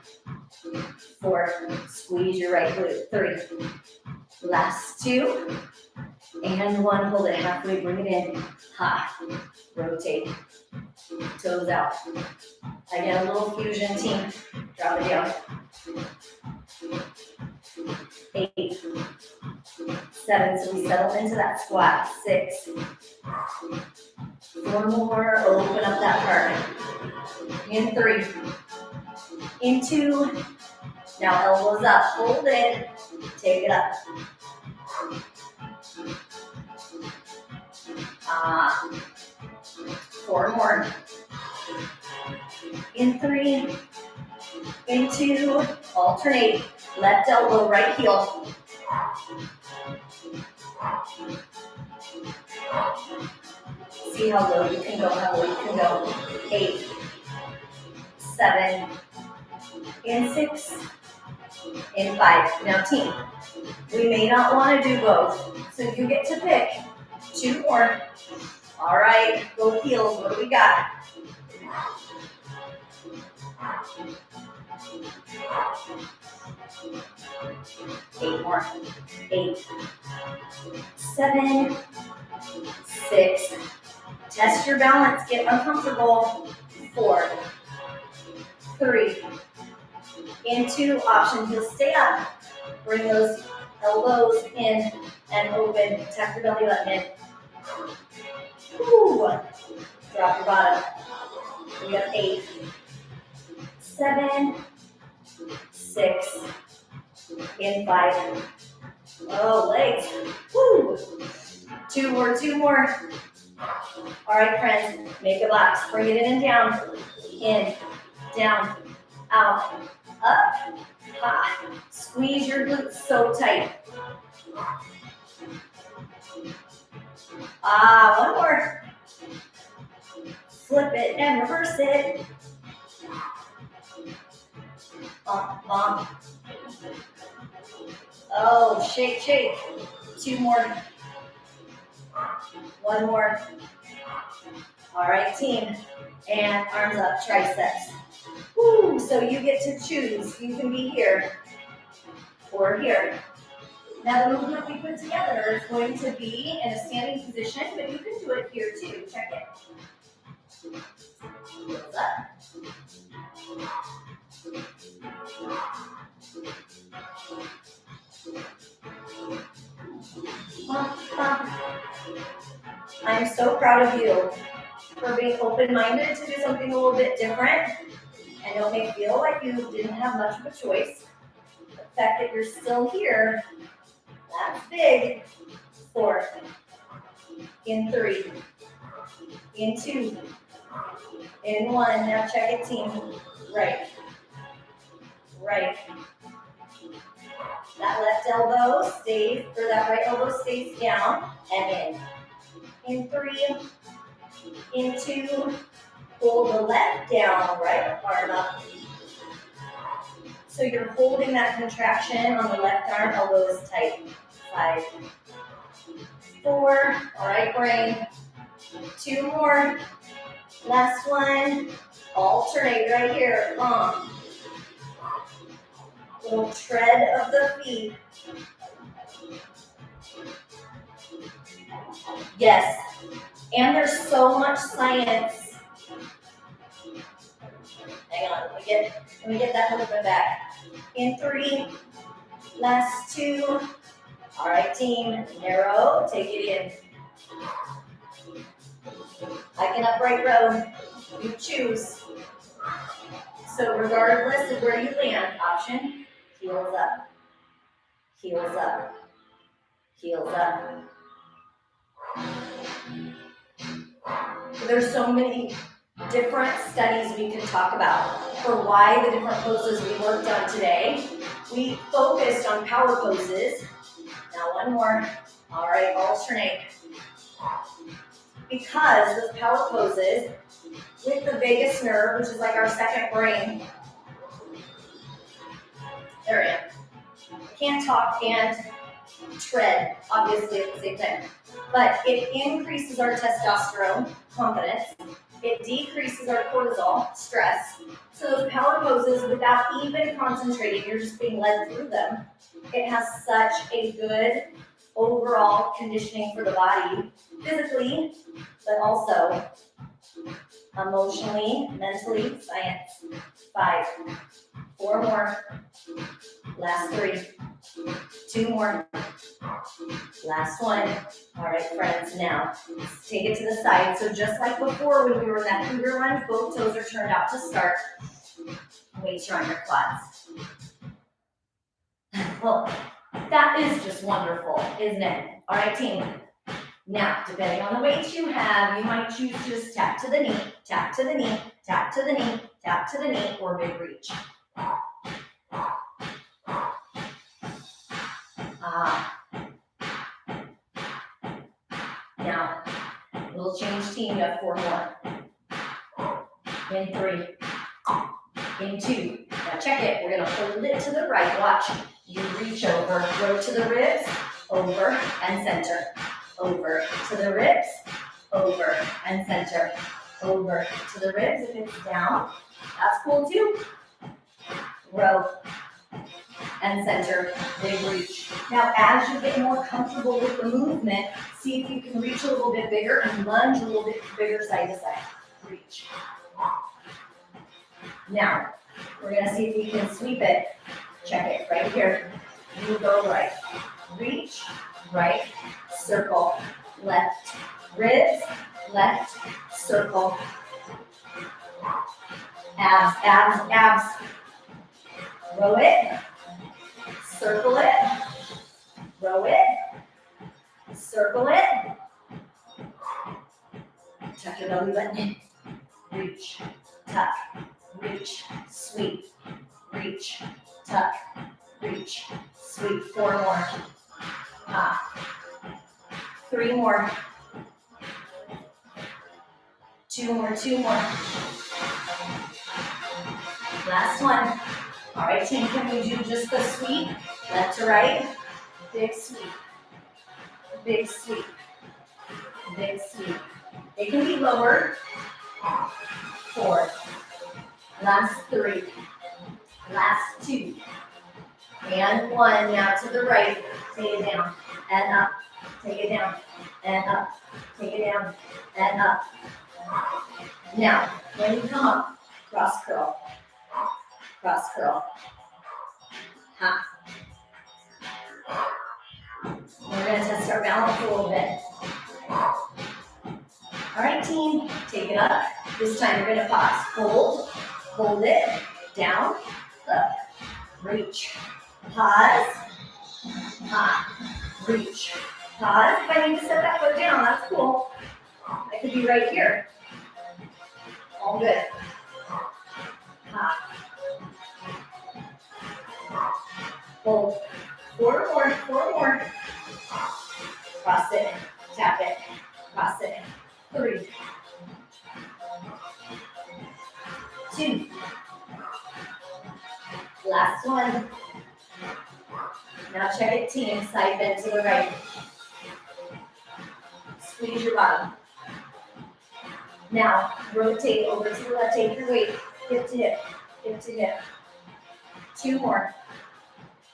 4. Squeeze your right glute. 3. Last 2. And 1. Hold it halfway. Bring it in. Ha. Rotate. Toes out. Again, a little fusion, team. Drop it down. 8, 7. So we settle into that squat. 6. 4 more. Open up that heart. In 3. In 2. Now elbows up. Hold it. Take it up. 4 more. In 3. In 2. Alternate. Left elbow, right heel. See how low you can go, how low you can go. 8, 7, in 6, in 5. Now team, we may not want to do both, so you get to pick 2 more. All right, both heels, what do we got? 8 more. 8, 7, 6. Test your balance, get uncomfortable. 4, 3, in 2. Option, heels stay up. Bring those elbows in and open. Tap your belly button in. Ooh. Drop your bottom. We have 8, 7, 6, in 5. Oh, legs. Woo. 2 more, 2 more. All right, friends, make a box. Bring it in and down. In, down, out, up, ha. Squeeze your glutes so tight. 1 more. Flip it and reverse it. Bump, bump. Oh, shake, shake. 2 more. 1 more. All right, team. And arms up, triceps. Woo, so you get to choose. You can be here or here. Now the movement we put together is going to be in a standing position, but you can do it here too. Check it. Heels up. I'm so proud of you for being open-minded to do something a little bit different. I know it may feel like you didn't have much of a choice. The fact that you're still here, that's big. 4, in 3, in 2, in 1. Now check it, team. Right. Right. That left elbow stays, or that right elbow stays down and in. In 3, in 2, pull the left down, right arm up. So you're holding that contraction on the left arm, elbow is tight. 5, 4, all right, brain. 2 more. Last one. Alternate right here. Little tread of the feet. Yes. And there's so much science. Hang on, let me get that movement back. In 3, last 2. All right, team, narrow, take it in. I can upright row, you choose. So regardless of where you land, option, heels up, heels up, heels up. There's so many different studies we can talk about for why the different poses we worked on today. We focused on power poses. Now one more. All right, alternate. Because those power poses with the vagus nerve, which is like our second brain. There I am. I can't talk and tread, obviously, at the same time. But it increases our testosterone, confidence. It decreases our cortisol, stress. So those power poses, without even concentrating, you're just being led through them. It has such a good overall conditioning for the body, physically, but also emotionally, mentally, science. 5, 4 more. Last 3. 2 more. Last 1. All right, friends, now let's take it to the side. So just like before when we were in that cougar lunge, both toes are turned out to start. Weights are on your quads. Well, that is just wonderful, isn't it? All right, team. Now, depending on the weight you have, you might choose to just tap to the knee, tap to the knee, tap to the knee, tap to the knee, or big reach. Now, little change team, you have 4 more. In 3, in 2. Now check it, we're gonna hold it to the right, watch. You reach over, row to the ribs, over and center. Over to the ribs, over and center. Over to the ribs, if it's down, that's cool too. Row and center, big reach. Now as you get more comfortable with the movement, see if you can reach a little bit bigger and lunge a little bit bigger side to side. Reach. Now, we're gonna see if we can sweep it. Check it right here. You go right. Reach, right, circle, left, ribs, left, circle. Abs, abs, abs. Row it, circle it, row it, circle it. Tuck your belly button in. Reach, tuck, reach, sweep, reach, tuck, reach, sweep. 4 more. 3 more. 2 more, 2 more. Last one. All right, team, can we do just the sweep? Left to right. Big sweep. Big sweep. Big sweep. It can be lower. 4. Last 3. Last 2. And one, now to the right, take it down, and up, take it down, and up, take it down, and up. Now, when you come up, cross curl, ha. We're gonna test our balance a little bit. All right, team, take it up. This time you're gonna pause, hold it, down, up, reach, pause, reach, pause. If I need to set that foot down, that's cool. I could be right here. All good. Hold. Four more. Cross it, tap it, cross it. 3, 2. Last one. Now check it, team. Side bend to the right. Squeeze your bottom. Now rotate over to the left. Take your weight. Hip to hip. Hip to hip. 2 more.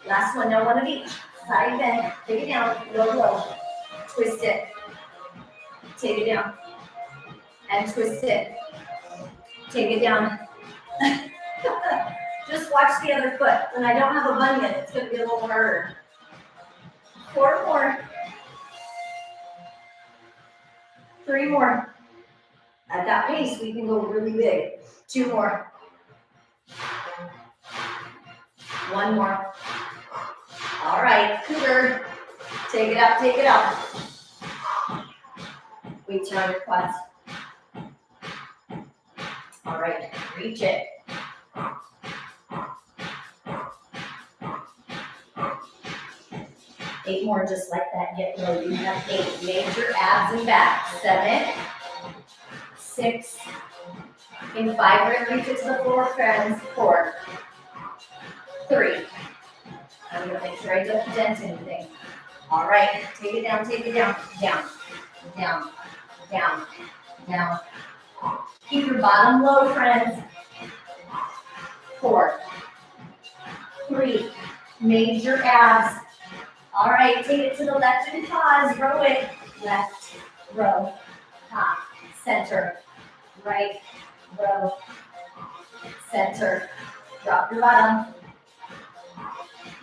Last one. Now one of each. Side bend. Take it down. Low. Twist it. Take it down. And twist it. Take it down. Just watch the other foot. When I don't have a bunion, it's going to be a little harder. 4 more. 3 more. At that pace, we can go really big. 2 more. 1 more. All right, cougar. Take it up, take it up. Weights around your quads. All right, reach it. Eight more just like that. Get low. You have 8. Major abs and back. 7, 6. In 5, we're going to reach it to the floor, friends. 4, 3. I'm going to make sure I don't dent anything. All right. Take it down, take it down. Down, down, down, down. Keep your bottom low, friends. 4, 3. Major abs. All right, take it to the left and pause. Row it. Left, row, top, center, right, row, center. Drop your bottom.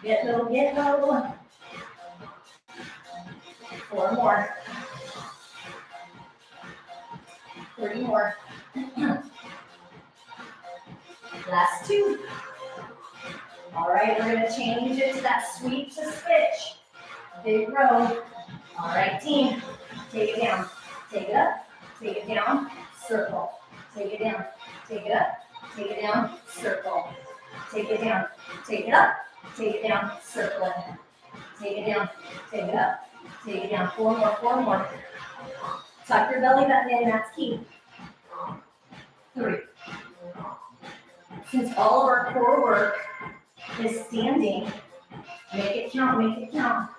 Get low, get low. 4 more. 3 more. Last 2. All right, we're going to change it to that sweep to switch. Big row. All right, team. Take it down. Take it up. Take it down. Circle. Take it down. Take it up. Take it down. Circle. Take it down. Take it up. Take it down. Circle. Take it down. Take it up. Take it down. 4 more. 4 more. Tuck your belly button in. That's key. 3. Since all of our core work is standing, make it count. Make it count.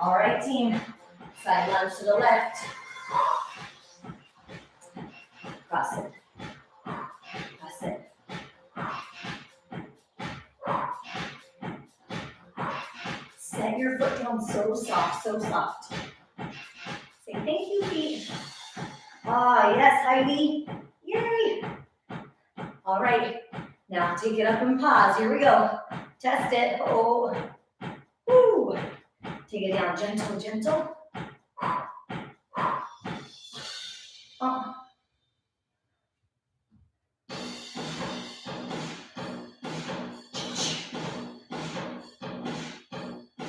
All right, team. Side lunge to the left. Cross it. Cross it. Set your foot down so soft, so soft. Say thank you, feet. Ah, yes, Heidi. Yay. All right. Now take it up and pause. Here we go. Test it. Oh. Woo. Take it down, gentle, gentle. Oh.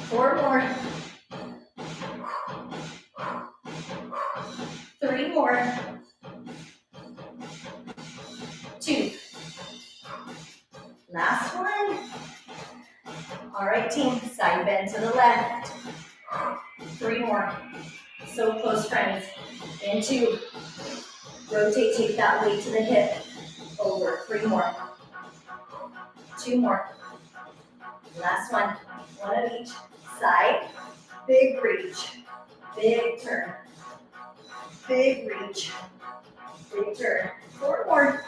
4 more. 3 more. 2. Last one. All right, team. Side bend to the left. 3 more. So close, friends. And 2. Rotate, take that weight to the hip. Over. 3 more. 2 more. Last one. 1 of each side. Big reach. Big turn. Big reach. Big turn. 4 more.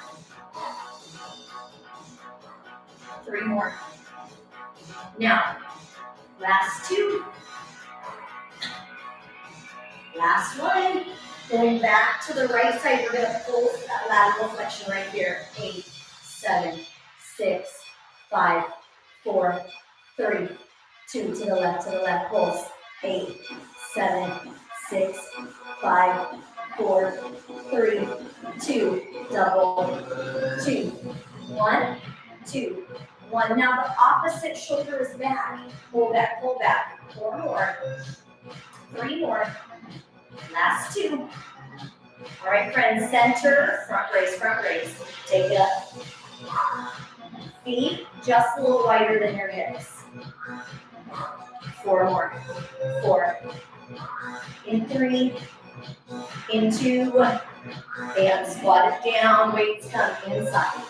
3 more. Now, last two. Last one. Going back to the right side, we're gonna pull that lateral flexion right here. 8, 7, 6, 5, 4, 3, 2, to the left, pulse. 8, 7, 6, 5, 4, 3, 2, double, 2, 1, 2, 1. Now the opposite shoulder is back. Pull back, 4 more, 3 more, last 2. All right, friends, center, front raise. Take it up. Feet just a little wider than your hips. 4 more, 4, in 3, in 2, and squat it down, weights come inside.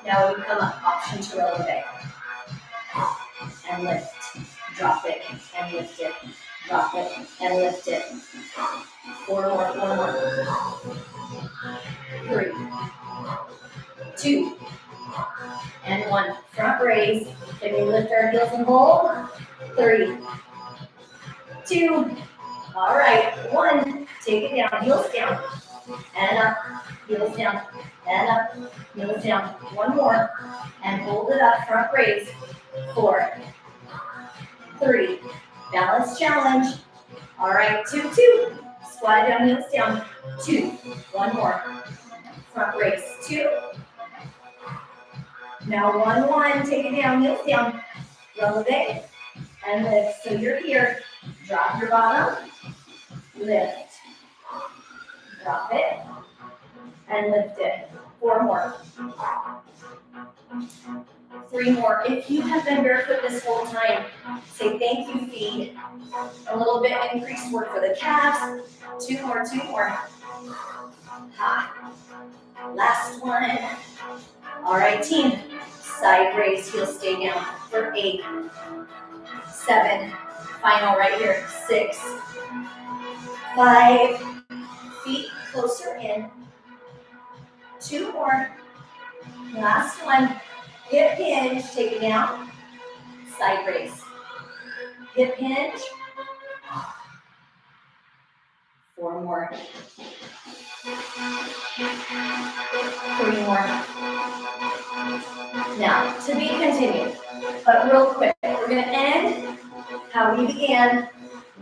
Now we come up, option to elevate. And lift, drop it, and lift it, drop it, and lift it. 4 more. 3, 2, and 1. Front raise. Can we lift our heels and hold? 3, 2. All right, 1. Take it down, heels down, and up, heels down, and up, heels down. 1 more, and hold it up, front raise. 4, 3, balance challenge. All right, 2, 2. Squat it down, heels down. 2, 1 more. Front raise. 2. Now 1, 1. Take it down, heels down. Elevate and lift. So you're here. Drop your bottom. Lift. Drop it and lift it. 4 more. 3 more. If you have been barefoot this whole time, say thank you, feet. A little bit increased work for the calves. 2 more. Ha. Last one. All right, team. Side raise, heels stay down for 8, 7. Final right here. 6, 5. Feet closer in. 2 more. Last one. Hip hinge, take it down. Side raise. Hip hinge. 4 more. 3 more. Now, to be continued, but real quick, we're going to end how we began.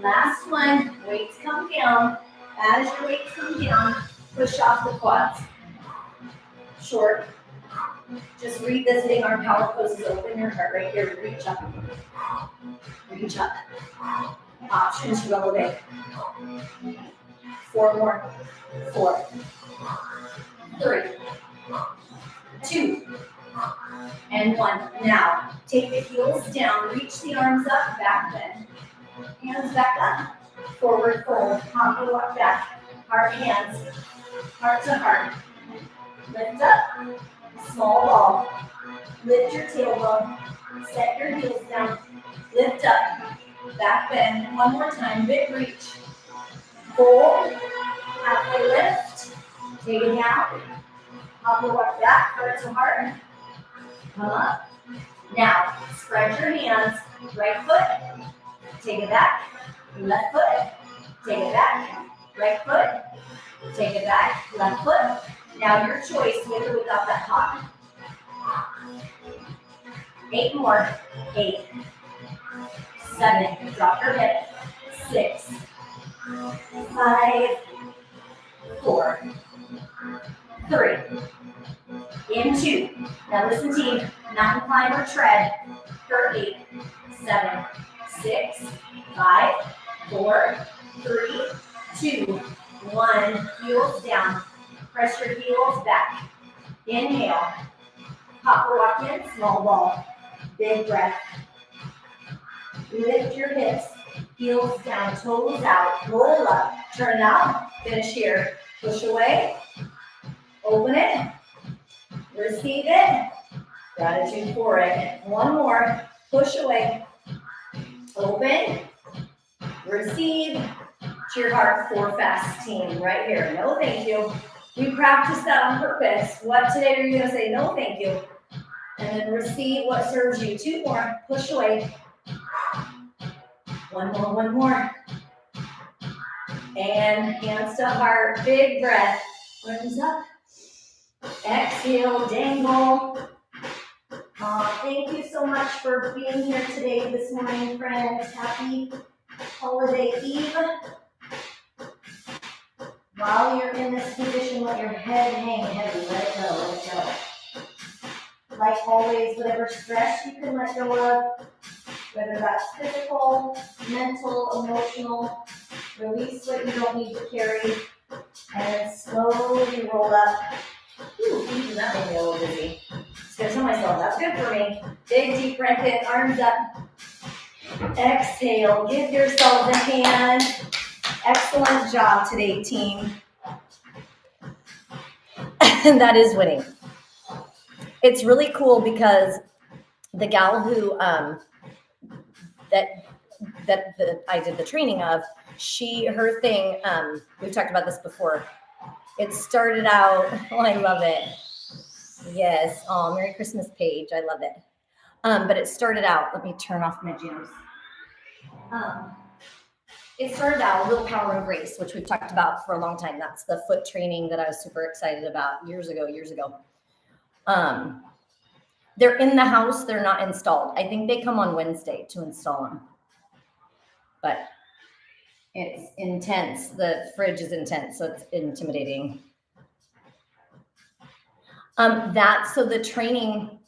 Last one, weights come down. As your weights come down, push off the quads. Short. Just revisiting our power poses. Open your heart right here. Reach up. Reach up. Option to elevate. 4 more. 4, 3, 2, and 1. Now, take the heels down. Reach the arms up. Back bend. Hands back up. Forward fold. Hop and walk back. Heart hands. Heart to heart. Lift up. Small ball. Lift your tailbone. Set your heels down. Lift up. Back bend. 1 more time. Big reach. Fold. Halfway lift. Take it down. Hop and walk back. Heart to heart. Come up. Now, spread your hands. Right foot. Take it back. Left foot. Take it back. Right foot. Take it back. Left foot. Now your choice, with or without that hop. 8 more. 8, 7. Drop your hip. 6, 5, 4, 3, in 2. Now listen, team. Mountain climb or tread. For 8, 7, 6, 5, 4, 3, 2, 1. Heels down. Press your heels back. Inhale. Hop or walk in, small ball. Big breath. Lift your hips. Heels down, toes out. Roll up. Turn out. Finish here. Push away. Open it. Receive it. Gratitude for it. 1 more. Push away. Open. Receive. Cheer heart for fast team right here. No thank you. We practiced that on purpose. What today are you going to say no thank you? And then receive what serves you. 2 more. Push away. 1 more, 1 more. And hands to heart. Big breath. Arms up. Exhale, dangle. Thank you so much for being here today, this morning, friends. Happy holiday eve. While you're in this position, let your head hang heavy. Let it go, let it go. Like always, whatever stress you can let go of, whether that's physical, mental, emotional, release what you don't need to carry, and slowly roll up. Ooh, even that made me a little dizzy. Just gonna tell myself that's good for me. Big deep breath in, arms up. Exhale, give yourselves a hand. Excellent job today, team. And that is winning. It's really cool because the gal who that I did the training of, her thing, we've talked about this before. It started out, oh, I love it. Yes, oh, Merry Christmas page, I love it. But it started out, let me turn off my jams. It started out Willpower and Grace, which we've talked about for a long time. That's the foot training that I was super excited about years ago. They're in the house, they're not installed. I think they come on Wednesday to install them. But it's intense. The fridge is intense, so it's intimidating. So the training,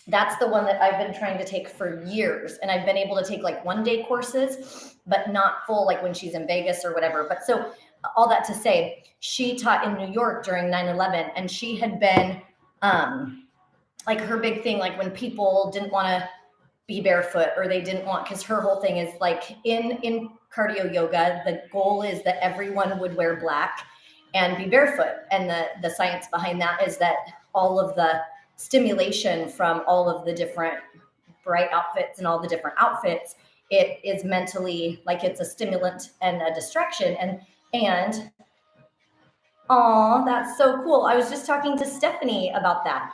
that's the one that I've been trying to take for years. And I've been able to take like 1-day courses, but not full, like when she's in Vegas or whatever. But so all that to say, she taught in New York during 9/11, and she had been, like her big thing, like when people didn't want to be barefoot, or they didn't want, because her whole thing is like in cardio yoga, the goal is that everyone would wear black and be barefoot. And the science behind that is that all of the stimulation from all of the different bright outfits and all the different outfits, it is mentally, like it's a stimulant and a distraction. And oh, that's so cool. I was just talking to Stephanie about that.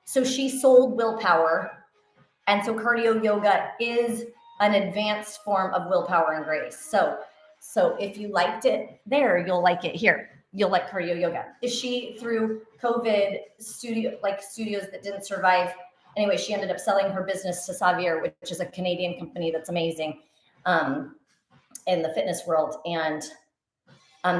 So she sold Willpower. And so cardio yoga is an advanced form of Willpower and Grace. So if you liked it there, you'll like it here. You'll like cardio yoga. Is she through COVID studios that didn't survive? Anyway, she ended up selling her business to Xavier, which is a Canadian company that's amazing in the fitness world. And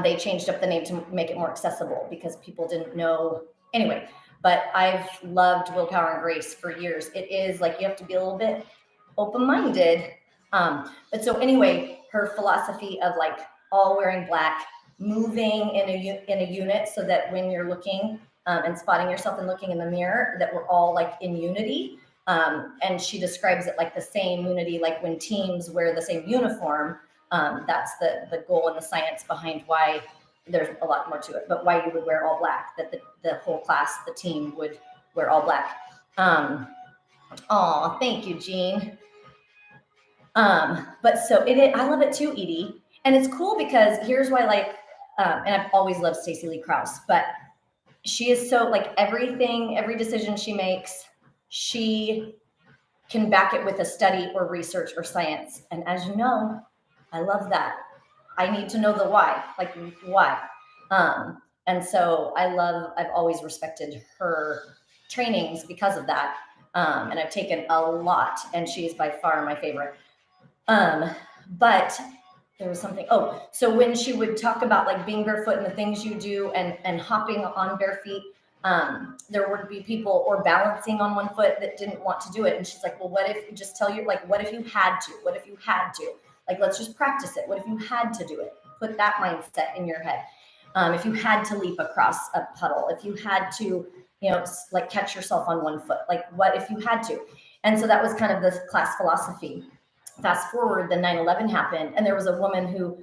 they changed up the name to make it more accessible because people didn't know. Anyway, but I've loved Willpower and Grace for years. It is like you have to be a little bit open-minded. But so anyway, her philosophy of like all wearing black, moving in a unit, so that when you're looking and spotting yourself and looking in the mirror, that we're all like in unity. And she describes it like the same unity, like when teams wear the same uniform. That's the goal and the science behind why there's a lot more to it, but why you would wear all black, that the whole class, the team would wear all black. Oh, thank you, Jean. But so I love it too, Edie. And it's cool because here's why, like, and I've always loved Stacey Lee Krause, but she is so like every decision she makes, she can back it with a study or research or science. And as you know, I love that. I need to know the why, like why. And so I've always respected her trainings because of that. And I've taken a lot, and she's by far my favorite. But there was something, so when she would talk about like being barefoot and the things you do and hopping on bare feet, there would be people, or balancing on one foot, that didn't want to do it. And she's like, well, what if you just tell you, like, what if you had to? What if you had to? Like, let's just practice it. What if you had to do it? Put that mindset in your head. If you had to leap across a puddle, if you had to, like catch yourself on one foot, like what if you had to? And so that was kind of the class philosophy. Fast forward, then 9/11 happened, and there was a woman who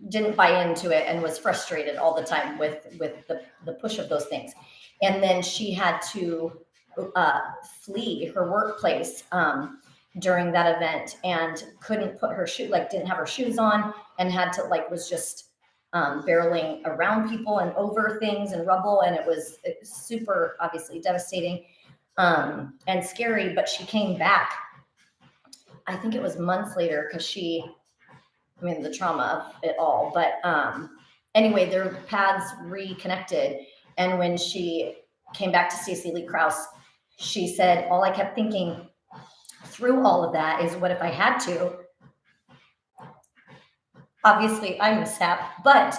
didn't buy into it and was frustrated all the time with the push of those things. And then she had to flee her workplace during that event, and couldn't put her didn't have her shoes on, and had to was just barreling around people and over things and rubble. And it was super obviously devastating and scary. But she came back, I think it was months later, because the trauma of it all. But anyway, their paths reconnected. And when she came back to Stacey Lee Krause, she said, all I kept thinking through all of that is, what if I had to? Obviously, I'm a sap, but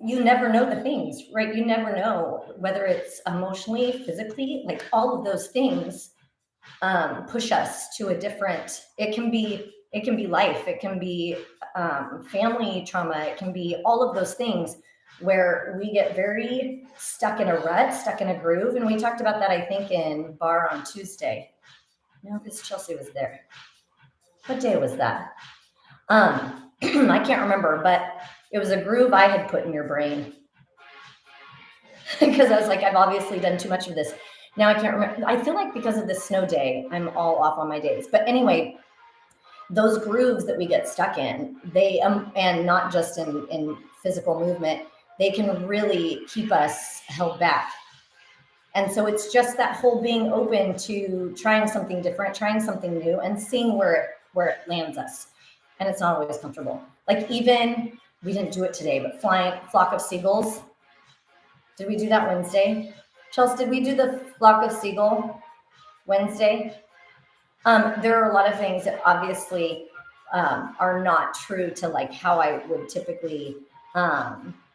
you never know the things, right? You never know whether it's emotionally, physically, like all of those things push us to a different. It can be life, it can be family trauma, it can be all of those things where we get very stuck in a rut, stuck in a groove. And we talked about that, I think, in bar on Tuesday. No, because Chelsea was there. What day was that? I can't remember, but it was a groove I had put in your brain because I was like, I've obviously done too much of this. Now I can't remember. I feel like because of this snow day, I'm all off on my days. But anyway, those grooves that we get stuck in, they and not just in physical movement, they can really keep us held back. And so it's just that whole being open to trying something different, trying something new, and seeing where it lands us. And it's not always comfortable. Like, even, we didn't do it today, but flock of seagulls. Did we do that Wednesday? Chelsea, did we do the flock of seagull Wednesday? There are a lot of things that obviously are not true to like how I would typically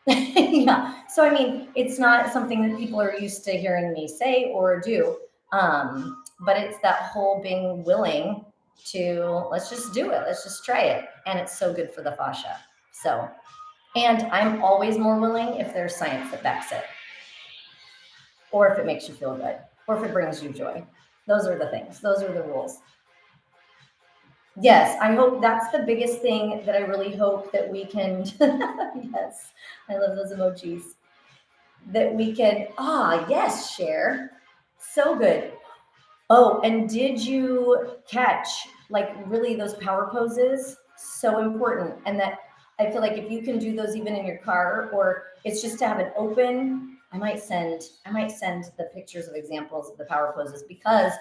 yeah. So I mean, it's not something that people are used to hearing me say or do. But it's that whole being willing to, let's just do it. Let's just try it. And it's so good for the fascia. So, and I'm always more willing if there's science that backs it, or if it makes you feel good, or if it brings you joy. Those are the things. Those are the rules. Yes, I hope that's the biggest thing that I really hope that we can. Yes, I love those emojis. That we can, yes, share. So good. Oh, and did you catch, like, really those power poses? So important. And that I feel like if you can do those even in your car, or it's just to have an open, I might send the pictures of examples of the power poses, because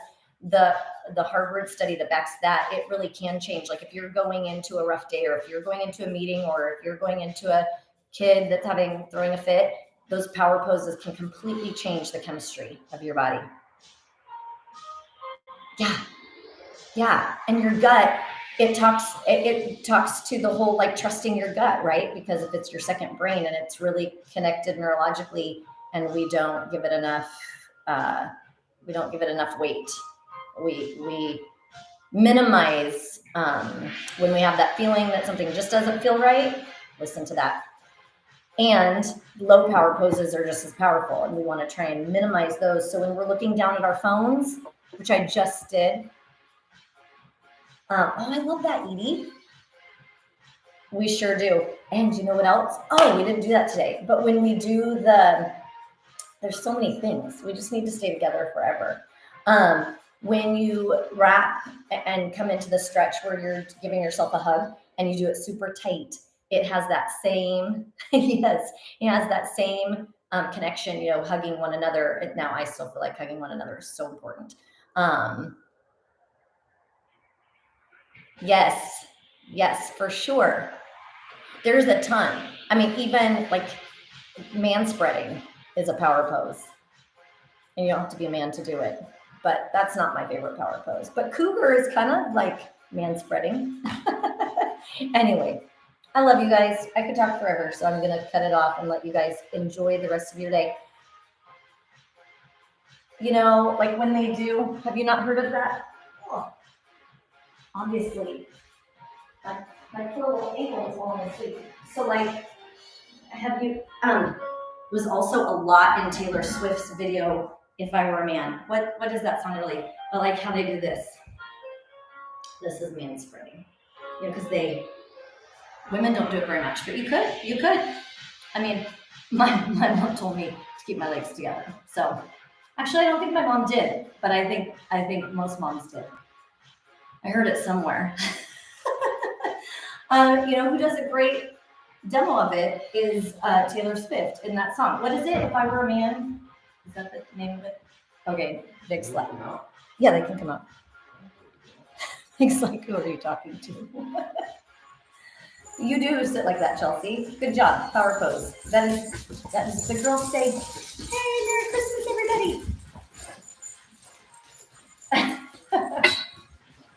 the Harvard study that backs that, it really can change. Like, if you're going into a rough day, or if you're going into a meeting, or if you're going into a kid that's throwing a fit, those power poses can completely change the chemistry of your body. Yeah. And your gut, it talks to the whole, like, trusting your gut, right? Because if it's your second brain and it's really connected neurologically, and we don't give it enough weight. We minimize when we have that feeling that something just doesn't feel right. Listen to that. And low power poses are just as powerful, and we want to try and minimize those. So when we're looking down at our phones, which I just did, I love that, Edie. We sure do. And you know what else? Oh, we didn't do that today. But when we do there's so many things. We just need to stay together forever. When you wrap and come into the stretch where you're giving yourself a hug, and you do it super tight, it has that same, yes, it has that same connection, hugging one another. Now I still feel like hugging one another is so important. Yes, for sure. There's a ton. I mean, even like man spreading is a power pose. And you don't have to be a man to do it. But that's not my favorite power pose. But cougar is kind of like man spreading. Anyway, I love you guys. I could talk forever, so I'm going to cut it off and let you guys enjoy the rest of your day. Like when they do, have you not heard of that? Oh, obviously. My poor little ankle is falling asleep. So, like, have you, was also a lot in Taylor Swift's video, If I Were a Man. What does that sound really? I like how they do this. This is man spreading. Because women don't do it very much, but you could. I mean, my mom told me to keep my legs together. So, actually, I don't think my mom did, but I think most moms did. I heard it somewhere. Who does a great demo of it is Taylor Swift in that song. What is it? If I Were a Man? Is that the name of it? Okay, Vic's like, yeah, they can come up. Vic's like, who are you talking to? You do sit like that, Chelsea. Good job. Power pose. That is the girls say, hey, Merry Christmas, everybody.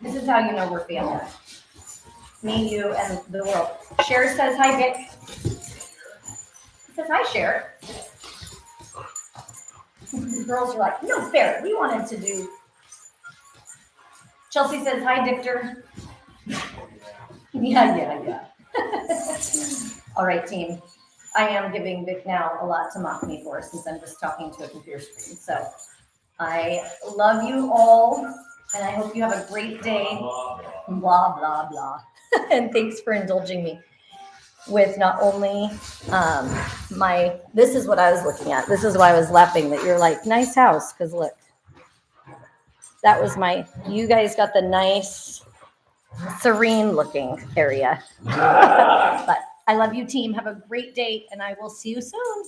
This is how you know we're family. Me, you, and the world. Cher says hi, Vic. He says hi, Cher. The girls are like, no fair. We wanted to do. Chelsea says hi, Victor. Yeah. All right, team. I am giving Vic now a lot to mock me for since I'm just talking to a computer screen. So I love you all, and I hope you have a great day. Blah, blah, blah. And thanks for indulging me with not only this is what I was looking at. This is why I was laughing that you're like, nice house, because look, that was you guys got the nice, serene looking area. But I love you, team. Have a great day, and I will see you soon.